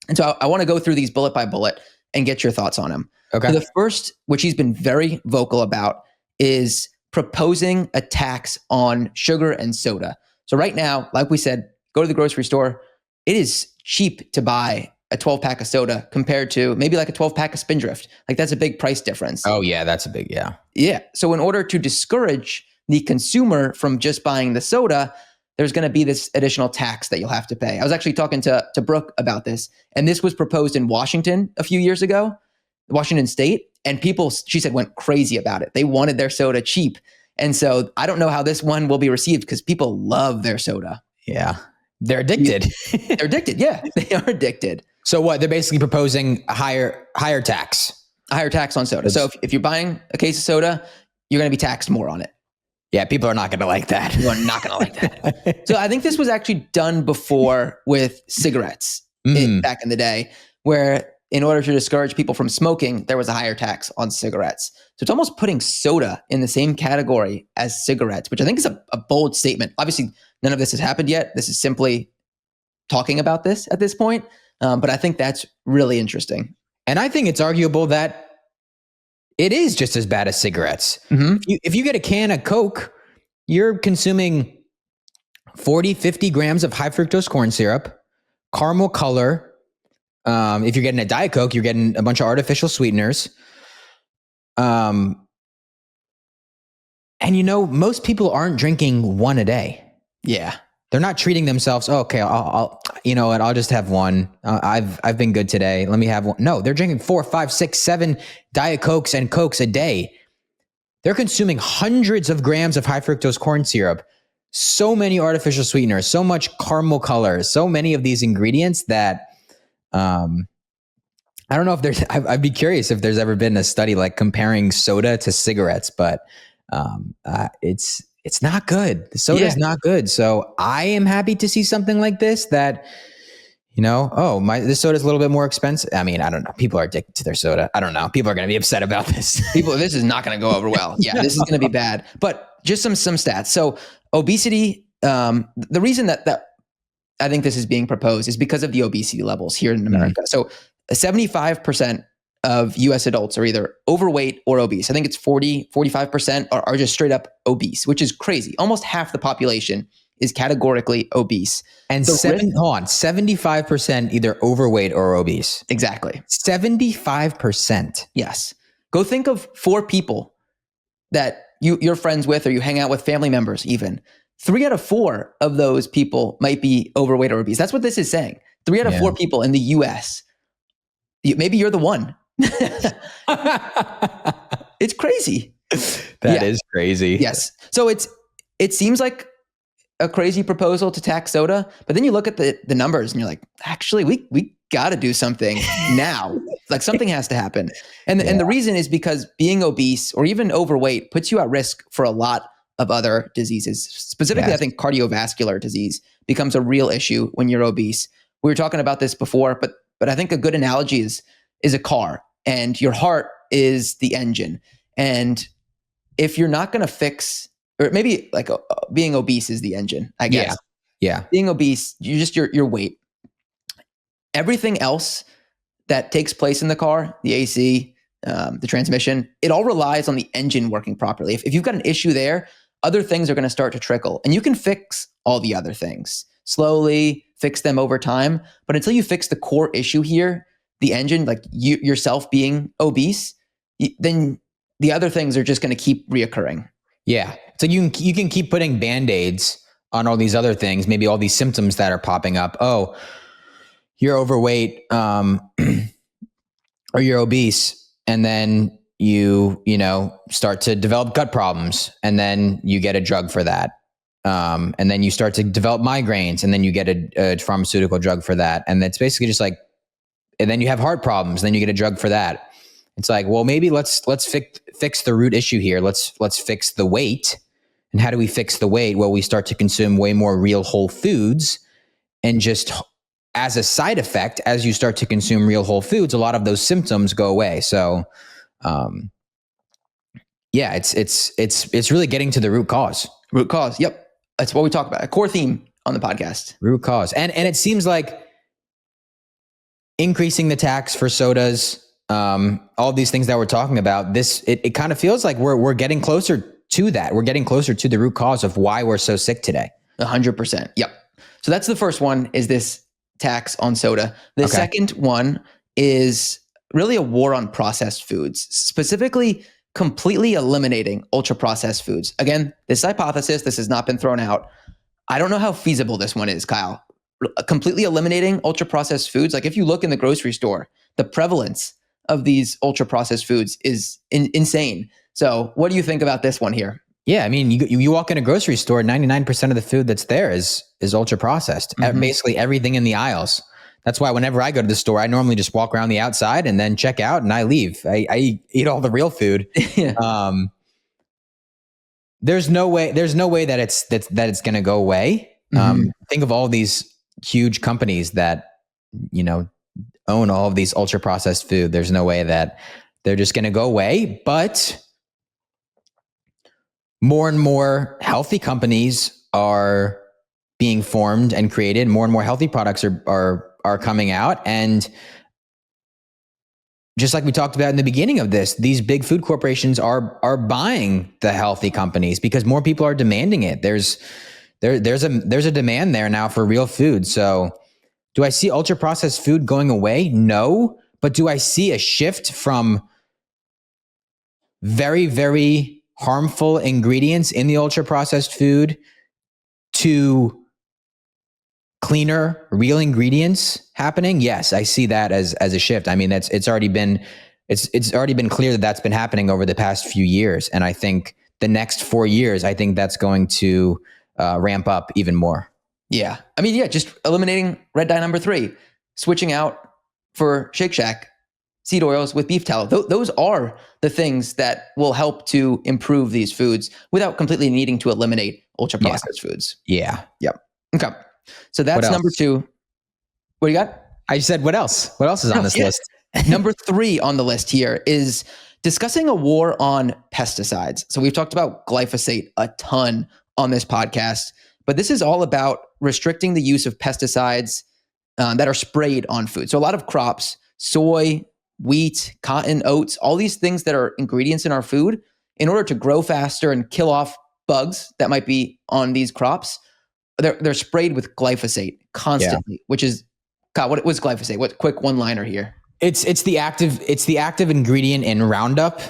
And so I want to go through these bullet by bullet and get your thoughts on them. Okay. So the first, which he's been very vocal about, is proposing a tax on sugar and soda. So right now, like we said, go to the grocery store. It is cheap to buy a 12-pack of soda compared to maybe like a 12-pack of Spindrift. Like that's a big price difference. Oh yeah, that's a big, Yeah. So in order to discourage the consumer from just buying the soda, there's going to be this additional tax that you'll have to pay. I was actually talking to Brooke about this, and this was proposed in Washington a few years ago, Washington State, and people, she said, went crazy about it. They wanted their soda cheap. And so I don't know how this one will be received because people love their soda. Yeah. They're addicted. They're addicted. Yeah, they are addicted. So what? They're basically proposing a higher tax. A higher tax on soda. So if you're buying a case of soda, you're going to be taxed more on it. Yeah, people are not going to like that. People are not going to like that. So I think this was actually done before with cigarettes back in the day, where in order to discourage people from smoking, there was a higher tax on cigarettes. So it's almost putting soda in the same category as cigarettes, which I think is a bold statement. Obviously, none of this has happened yet. This is simply talking about this at this point. But I think that's really interesting. And I think it's arguable that it is just as bad as cigarettes. If you get a can of Coke, you're consuming 40, 50 grams of high fructose corn syrup, caramel color. If you're getting a Diet Coke, you're getting a bunch of artificial sweeteners. And most people aren't drinking one a day. Yeah. They're not treating themselves. Oh, okay, I'll you know what? I'll just have one. I've been good today. Let me have one. No, they're drinking 4, 5, 6, 7 Diet Cokes and Cokes a day. They're consuming hundreds of grams of high fructose corn syrup, so many artificial sweeteners, so much caramel color, so many of these ingredients that I don't know if there's. I'd be curious if there's ever been a study like comparing soda to cigarettes, but it's not good. The soda is not good. So I am happy to see something like this that, this soda is a little bit more expensive. I mean, I don't know. People are addicted to their soda. I don't know. People are going to be upset about this. This is not going to go over well. Yeah, this is going to be bad. But just some stats. So obesity, the reason that I think this is being proposed is because of the obesity levels here in America. So 75% of US adults are either overweight or obese. I think it's 45% are just straight up obese, which is crazy. Almost half the population is categorically obese. And 75% either overweight or obese. Exactly. 75%. Yes. Go think of 4 people that you're friends with or you hang out with, family members even. 3 out of 4 of those people might be overweight or obese. That's what this is saying. 3 out of 4 people in the US. Maybe you're the one. It's crazy. That is crazy. Yes. So it seems like a crazy proposal to tax soda, but then you look at the numbers and you're like, actually, we got to do something now. Like something has to happen. And the reason is because being obese or even overweight puts you at risk for a lot of other diseases. Specifically, I think cardiovascular disease becomes a real issue when you're obese. We were talking about this before, but I think a good analogy is a car, and your heart is the engine. And if you're not going to fix, or maybe like being obese is the engine, I guess. Yeah. Being obese, your weight. Everything else that takes place in the car, the AC, the transmission, it all relies on the engine working properly. If you've got an issue there, other things are going to start to trickle, and you can fix all the other things slowly, fix them over time. But until you fix the core issue here, the engine, like yourself being obese, then the other things are just going to keep reoccurring. Yeah. So you can keep putting Band-Aids on all these other things, maybe all these symptoms that are popping up. Oh, you're overweight, or you're obese. And then you start to develop gut problems, and then you get a drug for that. And then you start to develop migraines, and then you get a pharmaceutical drug for that. And it's basically just like, and then you have heart problems, then you get a drug for that. It's like, well, maybe let's fix the root issue here. Let's fix the weight. And how do we fix the weight? Well, we start to consume way more real whole foods, and just as a side effect, as you start to consume real whole foods, a lot of those symptoms go away. So, it's really getting to the root cause. Root cause. Yep. That's what we talk about. A core theme on the podcast. Root cause. And it seems like increasing the tax for sodas, all these things that we're talking about, it kind of feels like we're getting closer to that. We're getting closer to the root cause of why we're so sick today. 100%. Yep. So that's the first one, is this tax on soda. The second one is really a war on processed foods, specifically completely eliminating ultra-processed foods. Again, this hypothesis, this has not been thrown out. I don't know how feasible this one is, Kyle. Completely eliminating ultra-processed foods. Like if you look in the grocery store, the prevalence of these ultra-processed foods is insane. So what do you think about this one here? Yeah, I mean, you walk in a grocery store, 99% of the food that's there is ultra-processed. Basically everything in the aisles. That's why whenever I go to the store, I normally just walk around the outside and then check out and I leave. I eat all the real food. There's no way that it's going to go away. Think of all these huge companies that, own all of these ultra processed food. There's no way that they're just going to go away, but more and more healthy companies are being formed and created. More and more healthy products are coming out. And just like we talked about in the beginning of this, these big food corporations are buying the healthy companies because more people are demanding it. There's there's a demand there now for real food. So do I see ultra processed food going away? No. But do I see a shift from very, very harmful ingredients in the ultra processed food to cleaner, real ingredients happening? Yes, I see that as a shift. I mean, it's already been clear that that's been happening over the past few years, and I think the next 4 years, I think that's going to ramp up even more. Yeah, I mean, yeah, just eliminating red dye number 3, switching out for Shake Shack seed oils with beef tallow. Those are the things that will help to improve these foods without completely needing to eliminate ultra processed foods. Yeah. Yep. Okay. So that's number 2. What do you got? I said, what else? What else is on this list? Number 3 on the list here is discussing a war on pesticides. So we've talked about glyphosate a ton on this podcast, but this is all about restricting the use of pesticides that are sprayed on food. So a lot of crops, soy, wheat, cotton, oats, all these things that are ingredients in our food, in order to grow faster and kill off bugs that might be on these crops, they're sprayed with glyphosate constantly, which is, God, what was glyphosate? What quick one-liner here? It's the active ingredient in Roundup,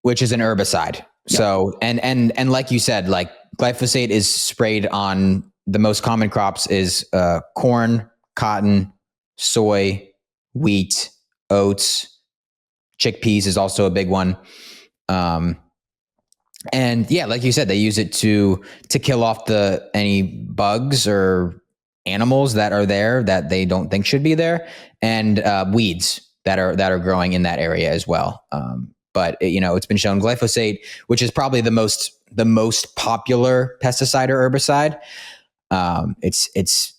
which is an herbicide. Yep. So and like you said, like glyphosate is sprayed on the most common crops is corn, cotton, soy, wheat, oats, chickpeas is also a big one. And yeah, like you said, they use it to kill off any bugs or animals that are there that they don't think should be there, and weeds that are growing in that area as well. But it's been shown glyphosate, which is probably the most popular pesticide or herbicide. It's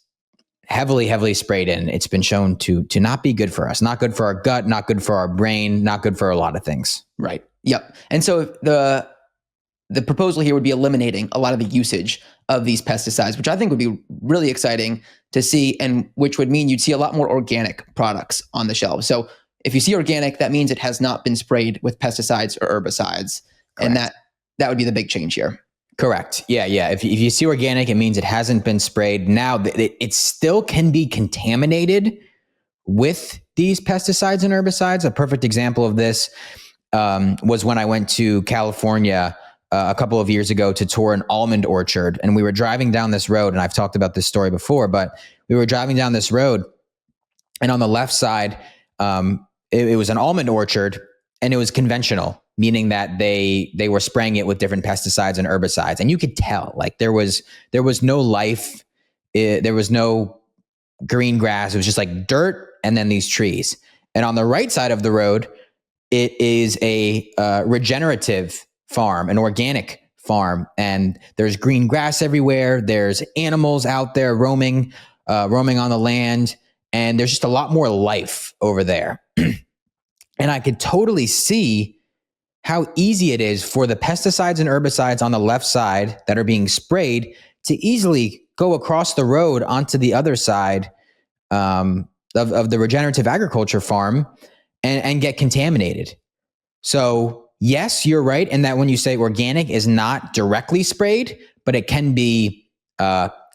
heavily sprayed in. It's been shown to not be good for us, not good for our gut, not good for our brain, not good for a lot of things. Right. Yep. And so the proposal here would be eliminating a lot of the usage of these pesticides, which I think would be really exciting to see, and which would mean you'd see a lot more organic products on the shelves. So if you see organic, that means it has not been sprayed with pesticides or herbicides. Correct. And that would be the big change here. Correct. Yeah. If you see organic, it means it hasn't been sprayed. Now, it still can be contaminated with these pesticides and herbicides. A perfect example of this was when I went to California a couple of years ago to tour an almond orchard. And we were driving down this road, and I've talked about this story before, but we were driving down this road, and on the left side, it was an almond orchard, and it was conventional, meaning that they were spraying it with different pesticides and herbicides. And you could tell, like, there was no life. There was no green grass. It was just like dirt and then these trees. And on the right side of the road, it is a regenerative farm, an organic farm, and there's green grass everywhere. There's animals out there roaming on the land, and there's just a lot more life over there. And I could totally see how easy it is for the pesticides and herbicides on the left side that are being sprayed to easily go across the road onto the other side of the regenerative agriculture farm and get contaminated. So yes, you're right in that when you say organic is not directly sprayed, but it can be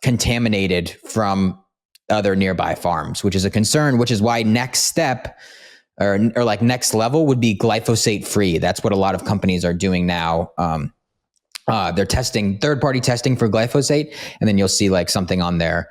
contaminated from other nearby farms, which is a concern, which is why next step or like next level would be glyphosate free. That's what a lot of companies are doing now. They're testing third-party testing for glyphosate, and then you'll see like something on their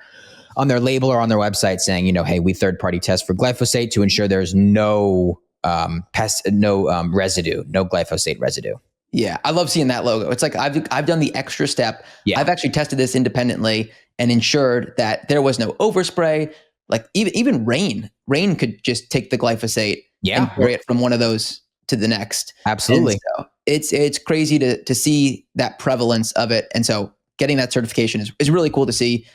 label or on their website saying, hey, we third-party test for glyphosate to ensure there's no residue, no glyphosate residue. Yeah, I love seeing that logo. It's like I've done the extra step. Yeah. I've actually tested this independently and ensured that there was no overspray. Like even rain could just take the glyphosate and spray it from one of those to the next. Absolutely. So it's crazy to see that prevalence of it. And so getting that certification is really cool to see.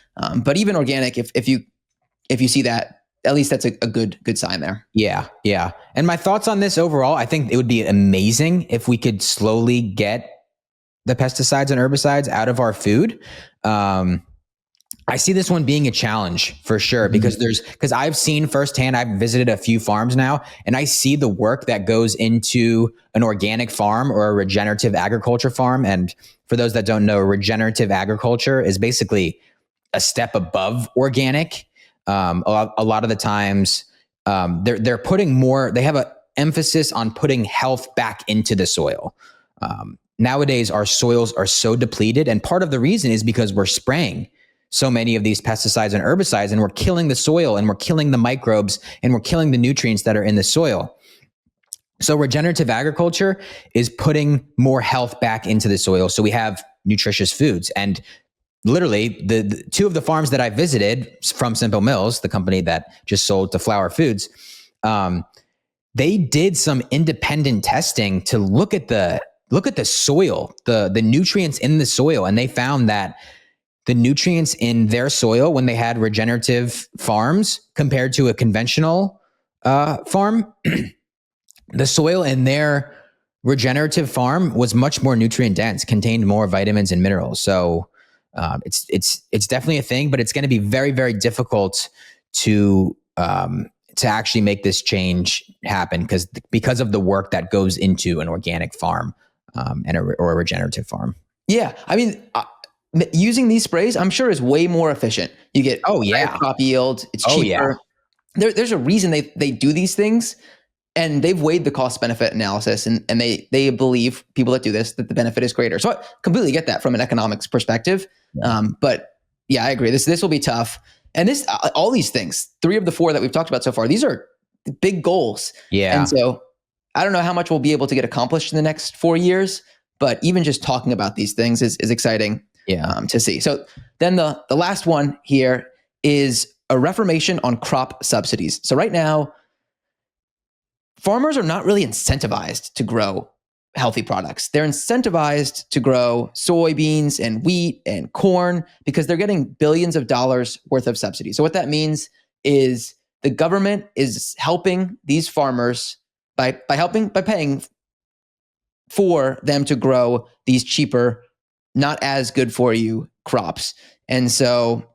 But even organic, if you see that, at least that's a good sign there. Yeah. And my thoughts on this overall, I think it would be amazing if we could slowly get the pesticides and herbicides out of our food. I see this one being a challenge for sure because I've seen firsthand, I've visited a few farms now, and I see the work that goes into an organic farm or a regenerative agriculture farm. And for those that don't know, regenerative agriculture is basically a step above organic. A lot of the times, they're putting more. They have an emphasis on putting health back into the soil. Nowadays, our soils are so depleted, and part of the reason is because we're spraying so many of these pesticides and herbicides, and we're killing the soil, and we're killing the microbes, and we're killing the nutrients that are in the soil. So regenerative agriculture is putting more health back into the soil. So we have nutritious foods. And literally the two of the farms that I visited from Simple Mills, the company that just sold to Flower Foods, they did some independent testing to look at the soil, the nutrients in the soil. And they found that the nutrients in their soil when they had regenerative farms compared to a conventional farm, the soil in their regenerative farm was much more nutrient dense, contained more vitamins and minerals. So it's definitely a thing, but it's going to be very, very difficult to actually make this change happen because of the work that goes into an organic farm or a regenerative farm. Yeah, I mean, using these sprays, I'm sure, is way more efficient. You get higher crop yield. It's cheaper. There's a reason they do these things, and they've weighed the cost benefit analysis, and they believe, people that do this, that the benefit is greater. So I completely get that from an economics perspective. But yeah, I agree. This will be tough. And all these things, 3 of the 4 that we've talked about so far, these are big goals. Yeah. And so I don't know how much we'll be able to get accomplished in the next 4 years, but even just talking about these things is exciting to see. So then the last one here is a reformation on crop subsidies. So right now, farmers are not really incentivized to grow healthy products. They're incentivized to grow soybeans and wheat and corn because they're getting billions of dollars worth of subsidies. So what that means is the government is helping these farmers by paying for them to grow these cheaper, not as good for you crops. And so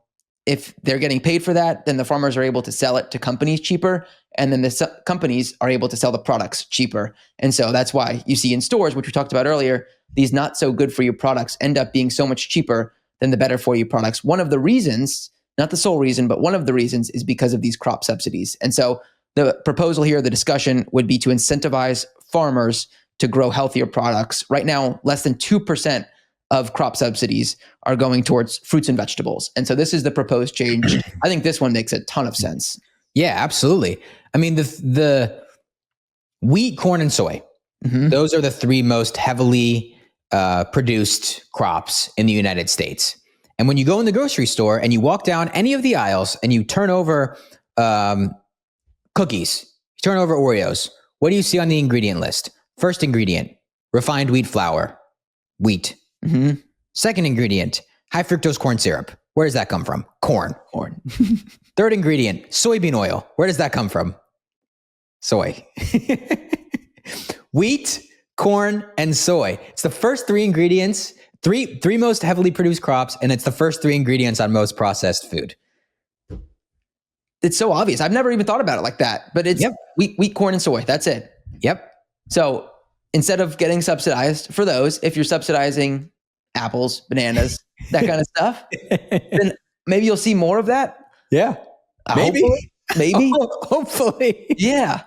if they're getting paid for that, then the farmers are able to sell it to companies cheaper, and then the companies are able to sell the products cheaper. And so that's why you see in stores, which we talked about earlier, these not so good for you products end up being so much cheaper than the better for you products. One of the reasons, not the sole reason, but one of the reasons is because of these crop subsidies. And so the proposal here, the discussion would be to incentivize farmers to grow healthier products. Right now, less than 2% of crop subsidies are going towards fruits and vegetables. And so this is the proposed change. I think this one makes a ton of sense. Yeah, absolutely. I mean, the wheat, corn, and soy, those are the 3 most heavily produced crops in the United States. And when you go in the grocery store and you walk down any of the aisles and you turn over cookies, you turn over Oreos, what do you see on the ingredient list? First ingredient, refined wheat flour, wheat. Second ingredient, high fructose corn syrup. Where does that come from? Corn. Third ingredient, soybean oil. Where does that come from? Soy. Wheat, corn, and soy. It's the first 3 ingredients, three most heavily produced crops, and it's the first 3 ingredients on most processed food. It's so obvious. I've never even thought about it like that, but it's wheat, corn, and soy. That's it. Yep. So instead of getting subsidized for those, if you're subsidizing apples, bananas, that kind of stuff, then maybe you'll see more of that. Yeah. Maybe. Maybe. Hopefully. Yeah.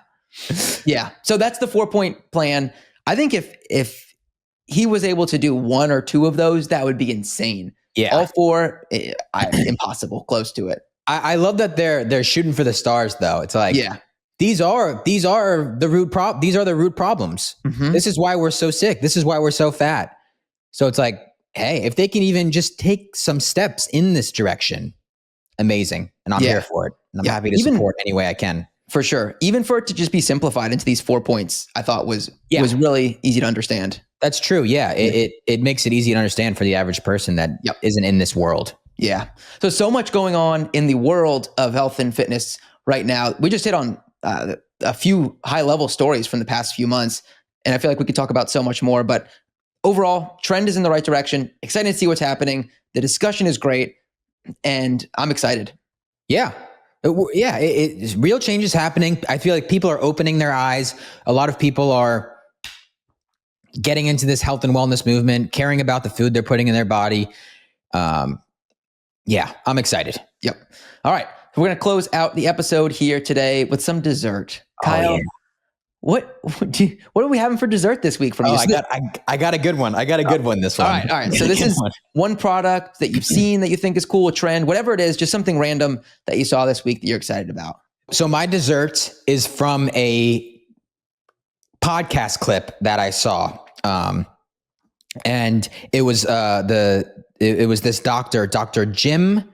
Yeah. So that's the 4-point plan. I think if he was able to do 1 or 2 of those, that would be insane. Yeah. All 4, impossible, close to it. I love that they're shooting for the stars, though. It's like, these are the root these are the root problems. This is why we're so sick. This is why we're so fat. So it's like, hey, if they can even just take some steps in this direction, amazing. And I'm here for it. And I'm happy to support any way I can. For sure. Even for it to just be simplified into these 4 points, I thought was really easy to understand. That's true. Yeah. It makes it easy to understand for the average person that isn't in this world. Yeah. So much going on in the world of health and fitness right now. We just hit on a few high-level stories from the past few months, and I feel like we could talk about so much more. But overall, trend is in the right direction. Excited to see what's happening. The discussion is great. and I'm excited. Yeah. Real change is happening. I feel like people are opening their eyes. A lot of people are getting into this health and wellness movement, caring about the food they're putting in their body. Yeah, I'm excited. Yep. All right. We're going to close out the episode here today with some dessert. Kyle, yeah. what are we having for dessert this week from you? I got a good one. I got a good one this one. All right. So this is one product that you've seen that you think is cool, a trend, whatever it is, just something random that you saw this week that you're excited about. So my dessert is from a podcast clip that I saw. And it was it was this doctor, Dr. Jim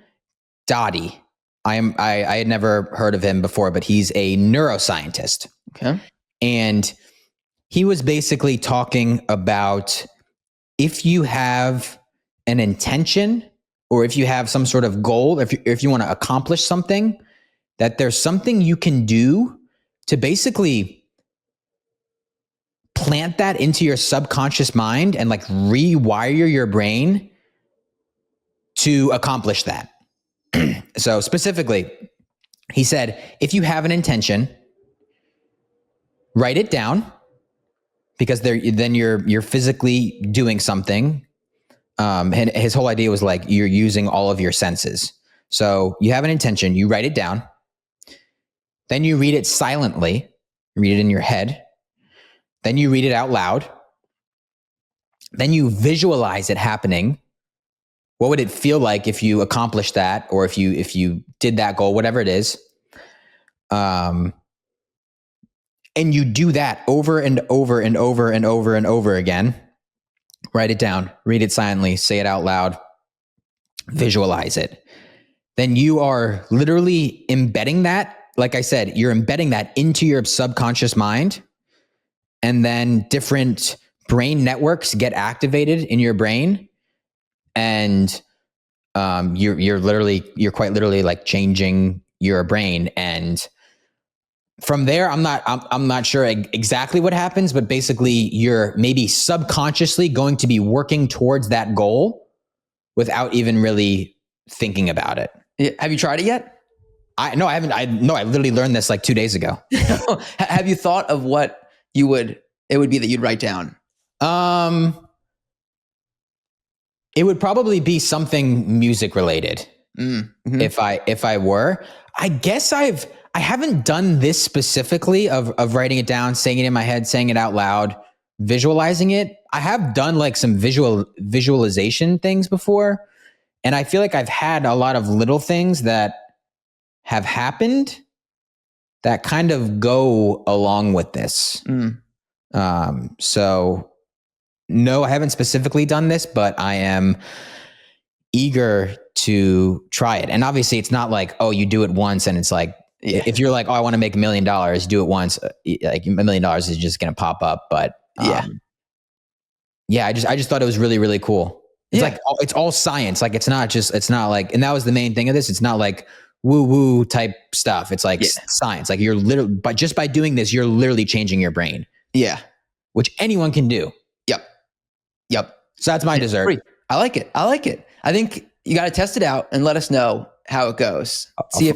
Dottie. I had never heard of him before, but he's a neuroscientist. Okay. And he was basically talking about if you have an intention or if you have some sort of goal, if you want to accomplish something, that there's something you can do to basically plant that into your subconscious mind and like rewire your brain to accomplish that. So specifically, he said, if you have an intention, write it down because then you're physically doing something. And his whole idea was like you're using all of your senses. So you have an intention, you write it down, then you read it silently, read it in your head, then you read it out loud, then you visualize it happening. What would it feel like if you accomplished that, or if you did that goal, whatever it is? And you do that over and over and over and over and over again. Write it down, read it silently, say it out loud, visualize it. Then you are literally embedding that. Like I said, you're embedding that into your subconscious mind, and then different brain networks get activated in your brain. And you're quite literally like changing your brain. And from there, I'm not sure exactly what happens, but basically you're maybe subconsciously going to be working towards that goal without even really thinking about it. Have you tried it yet? No, I haven't. I literally learned this like 2 days ago. Have you thought of what it would be that you'd write down? It would probably be something music related. Mm-hmm. If I were, I guess I haven't done this specifically of writing it down, saying it in my head, saying it out loud, visualizing it. I have done like some visualization things before. And I feel like I've had a lot of little things that have happened that kind of go along with this. So no, I haven't specifically done this, but I am eager to try it. And obviously it's not like, oh, you do it once and it's like, if you're like, oh, I want to make $1 million, do it once, like $1 million is just going to pop up. But I just thought it was really, really cool. It's like, it's all science. Like, it's not like, and that was the main thing of this. It's not like woo woo type stuff. It's like science. Like you're literally, but just by doing this, you're literally changing your brain. Yeah. Which anyone can do. Yep. So that's my dessert. Free. I like it. I think you got to test it out and let us know how it goes. See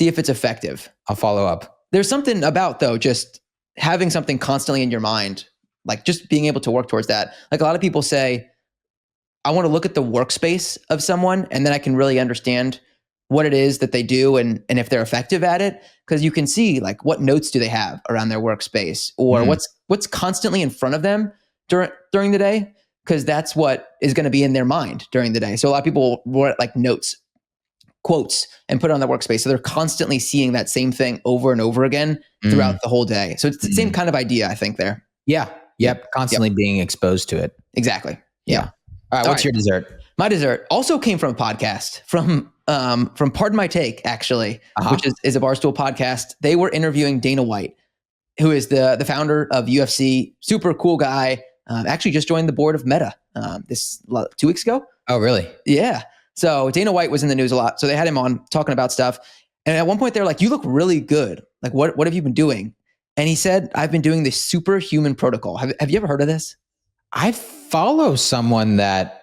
if it's effective. I'll follow up. There's something about though, just having something constantly in your mind, like just being able to work towards that. Like a lot of people say, I want to look at the workspace of someone and then I can really understand what it is that they do and if they're effective at it. Cause you can see like what notes do they have around their workspace or what's constantly in front of them during the day. Cause that's what is going to be in their mind during the day. So a lot of people write like notes, quotes, and put it on their workspace. So they're constantly seeing that same thing over and over again throughout the whole day. So it's the same kind of idea, I think there. Yeah. Yep. Constantly being exposed to it. Exactly. Yeah. All right. What's your dessert? My dessert also came from a podcast from Pardon My Take, actually, which is a Barstool podcast. They were interviewing Dana White, who is the founder of UFC, super cool guy. Actually just joined the board of Meta this 2 weeks ago. Oh, really? Yeah. So Dana White was in the news a lot. So they had him on talking about stuff. And at one point they're like, you look really good. Like, what have you been doing? And he said, I've been doing the Superhuman protocol. Have you ever heard of this? I follow someone that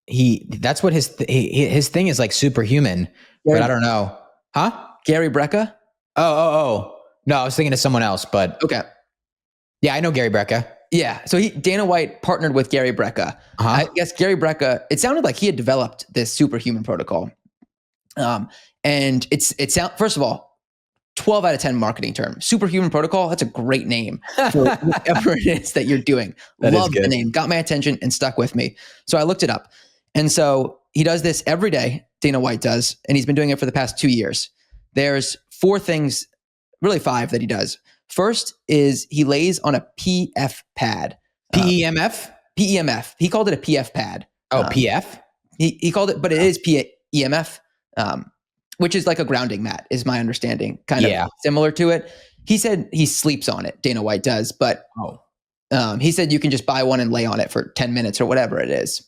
that's what his thing is, like Superhuman, but I don't know. Huh? Gary Brecka? Oh. No, I was thinking of someone else, but Okay. yeah, I know Gary Brecka. Yeah. So Dana White partnered with Gary Brecka. I guess Gary Brecka, it sounded like he had developed this Superhuman protocol. And first of all, 12 out of 10 marketing term. Superhuman protocol, that's a great name for whatever it is that you're doing. Love the name, got my attention and stuck with me. So I looked it up. And so he does this every day, Dana White does, and he's been doing it for the past 2 years. There's 4 things, really 5 that he does. First is he lays on a PF pad. PEMF? PEMF. He called it a PF pad. Oh, PF? He called it, but it is PEMF. Which is like a grounding mat, is my understanding. Kind of similar to it. He said he sleeps on it. Dana White does, but he said you can just buy one and lay on it for 10 minutes or whatever it is.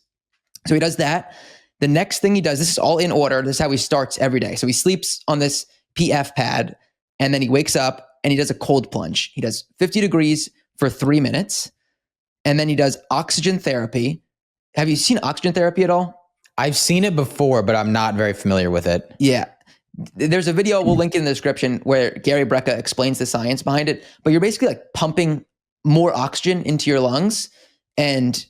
So he does that. The next thing he does, this is all in order. This is how he starts every day. So he sleeps on this PF pad, and then he wakes up and he does a cold plunge. He does 50 degrees for 3 minutes, and then he does oxygen therapy. Have you seen oxygen therapy at all? I've seen it before, but I'm not very familiar with it. Yeah. There's a video we'll link in the description where Gary Brecka explains the science behind it, but you're basically like pumping more oxygen into your lungs, and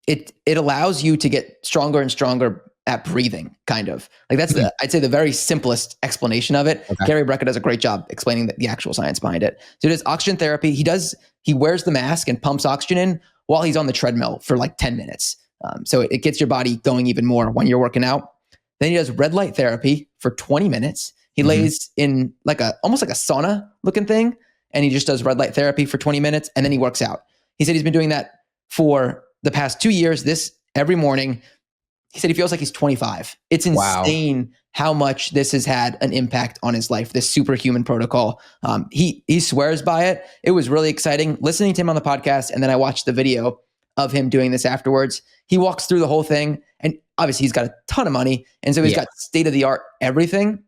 it allows you to get stronger and stronger at breathing, kind of. Like that's I'd say the very simplest explanation of it. Okay. Gary Brecka does a great job explaining the actual science behind it. So it is oxygen therapy. He wears the mask and pumps oxygen in while he's on the treadmill for like 10 minutes. So it gets your body going even more when you're working out. Then he does red light therapy for 20 minutes. He lays in almost like a sauna looking thing, and he just does red light therapy for 20 minutes, and then he works out. He said he's been doing that for the past 2 years, this every morning. He said he feels like he's 25. It's insane how much this has had an impact on his life, this Superhuman protocol. He swears by it. It was really exciting listening to him on the podcast, and then I watched the video of him doing this afterwards. He walks through the whole thing, and obviously he's got a ton of money, and so he's got state-of-the-art everything.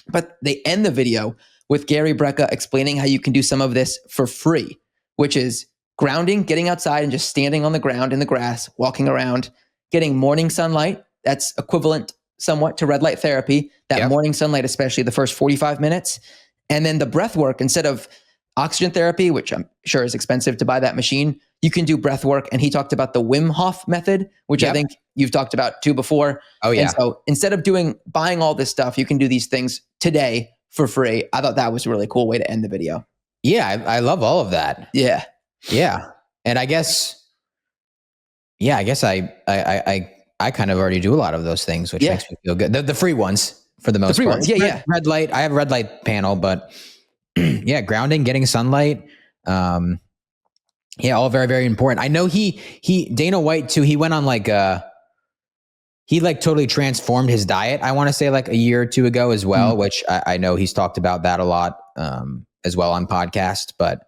But they end the video with Gary Brecka explaining how you can do some of this for free, which is grounding, getting outside and just standing on the ground in the grass, walking around, getting morning sunlight. That's equivalent somewhat to red light therapy, that morning sunlight, especially the first 45 minutes. And then the breath work, instead of oxygen therapy, which I'm sure is expensive to buy that machine, you can do breath work. And he talked about the Wim Hof method, which I think you've talked about too before. Oh yeah. And so instead of buying all this stuff, you can do these things today for free. I thought that was a really cool way to end the video. Yeah. I love all of that. Yeah. Yeah. And I guess I kind of already do a lot of those things, which makes me feel good. The free ones for the most part. Ones. Yeah. Red light. I have a red light panel, but grounding, getting sunlight. All very, very important. I know Dana White too, he went on he totally transformed his diet. I want to say like a year or two ago as well, which I know he's talked about that a lot as well on podcast, but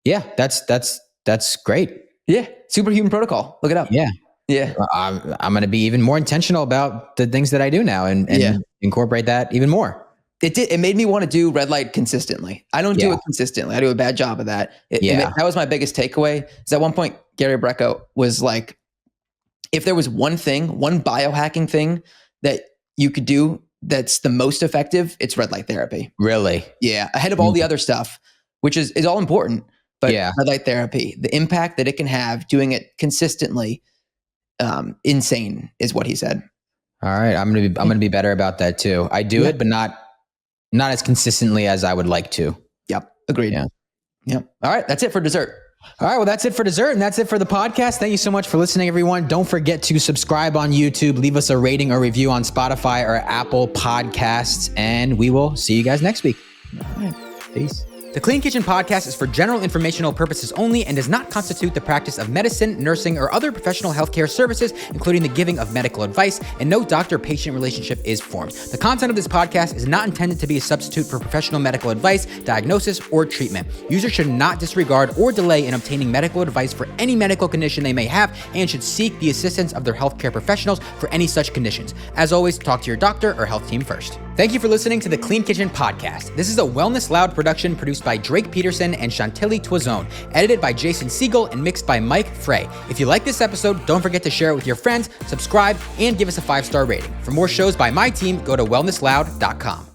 that's great. Yeah. Superhuman protocol. Look it up. Yeah. Yeah. I'm going to be even more intentional about the things that I do now and incorporate that even more. It made me want to do red light consistently. I don't do it consistently. I do a bad job of that. That was my biggest takeaway. Is at one point, Gary Brecka was like, if there was one biohacking thing that you could do that's the most effective, it's red light therapy. Really? Yeah. Ahead of all the other stuff, which is all important. But red light therapy, the impact that it can have doing it consistently, insane is what he said. All right. I'm going to be better about that too. I do it, but not as consistently as I would like to. Yep. Agreed. Yeah. Yep. All right. That's it for dessert. All right. Well, that's it for dessert. And that's it for the podcast. Thank you so much for listening, everyone. Don't forget to subscribe on YouTube, leave us a rating or review on Spotify or Apple Podcasts, and we will see you guys next week. All right. Peace. The Clean Kitchen Podcast is for general informational purposes only and does not constitute the practice of medicine, nursing, or other professional healthcare services, including the giving of medical advice, and no doctor-patient relationship is formed. The content of this podcast is not intended to be a substitute for professional medical advice, diagnosis, or treatment. Users should not disregard or delay in obtaining medical advice for any medical condition they may have and should seek the assistance of their healthcare professionals for any such conditions. As always, talk to your doctor or health team first. Thank you for listening to the Clean Kitchen Podcast. This is a Wellness Loud production produced by Drake Peterson and Chantilly Toison, edited by Jason Siegel and mixed by Mike Frey. If you like this episode, don't forget to share it with your friends, subscribe, and give us a 5-star rating. For more shows by my team, go to wellnessloud.com.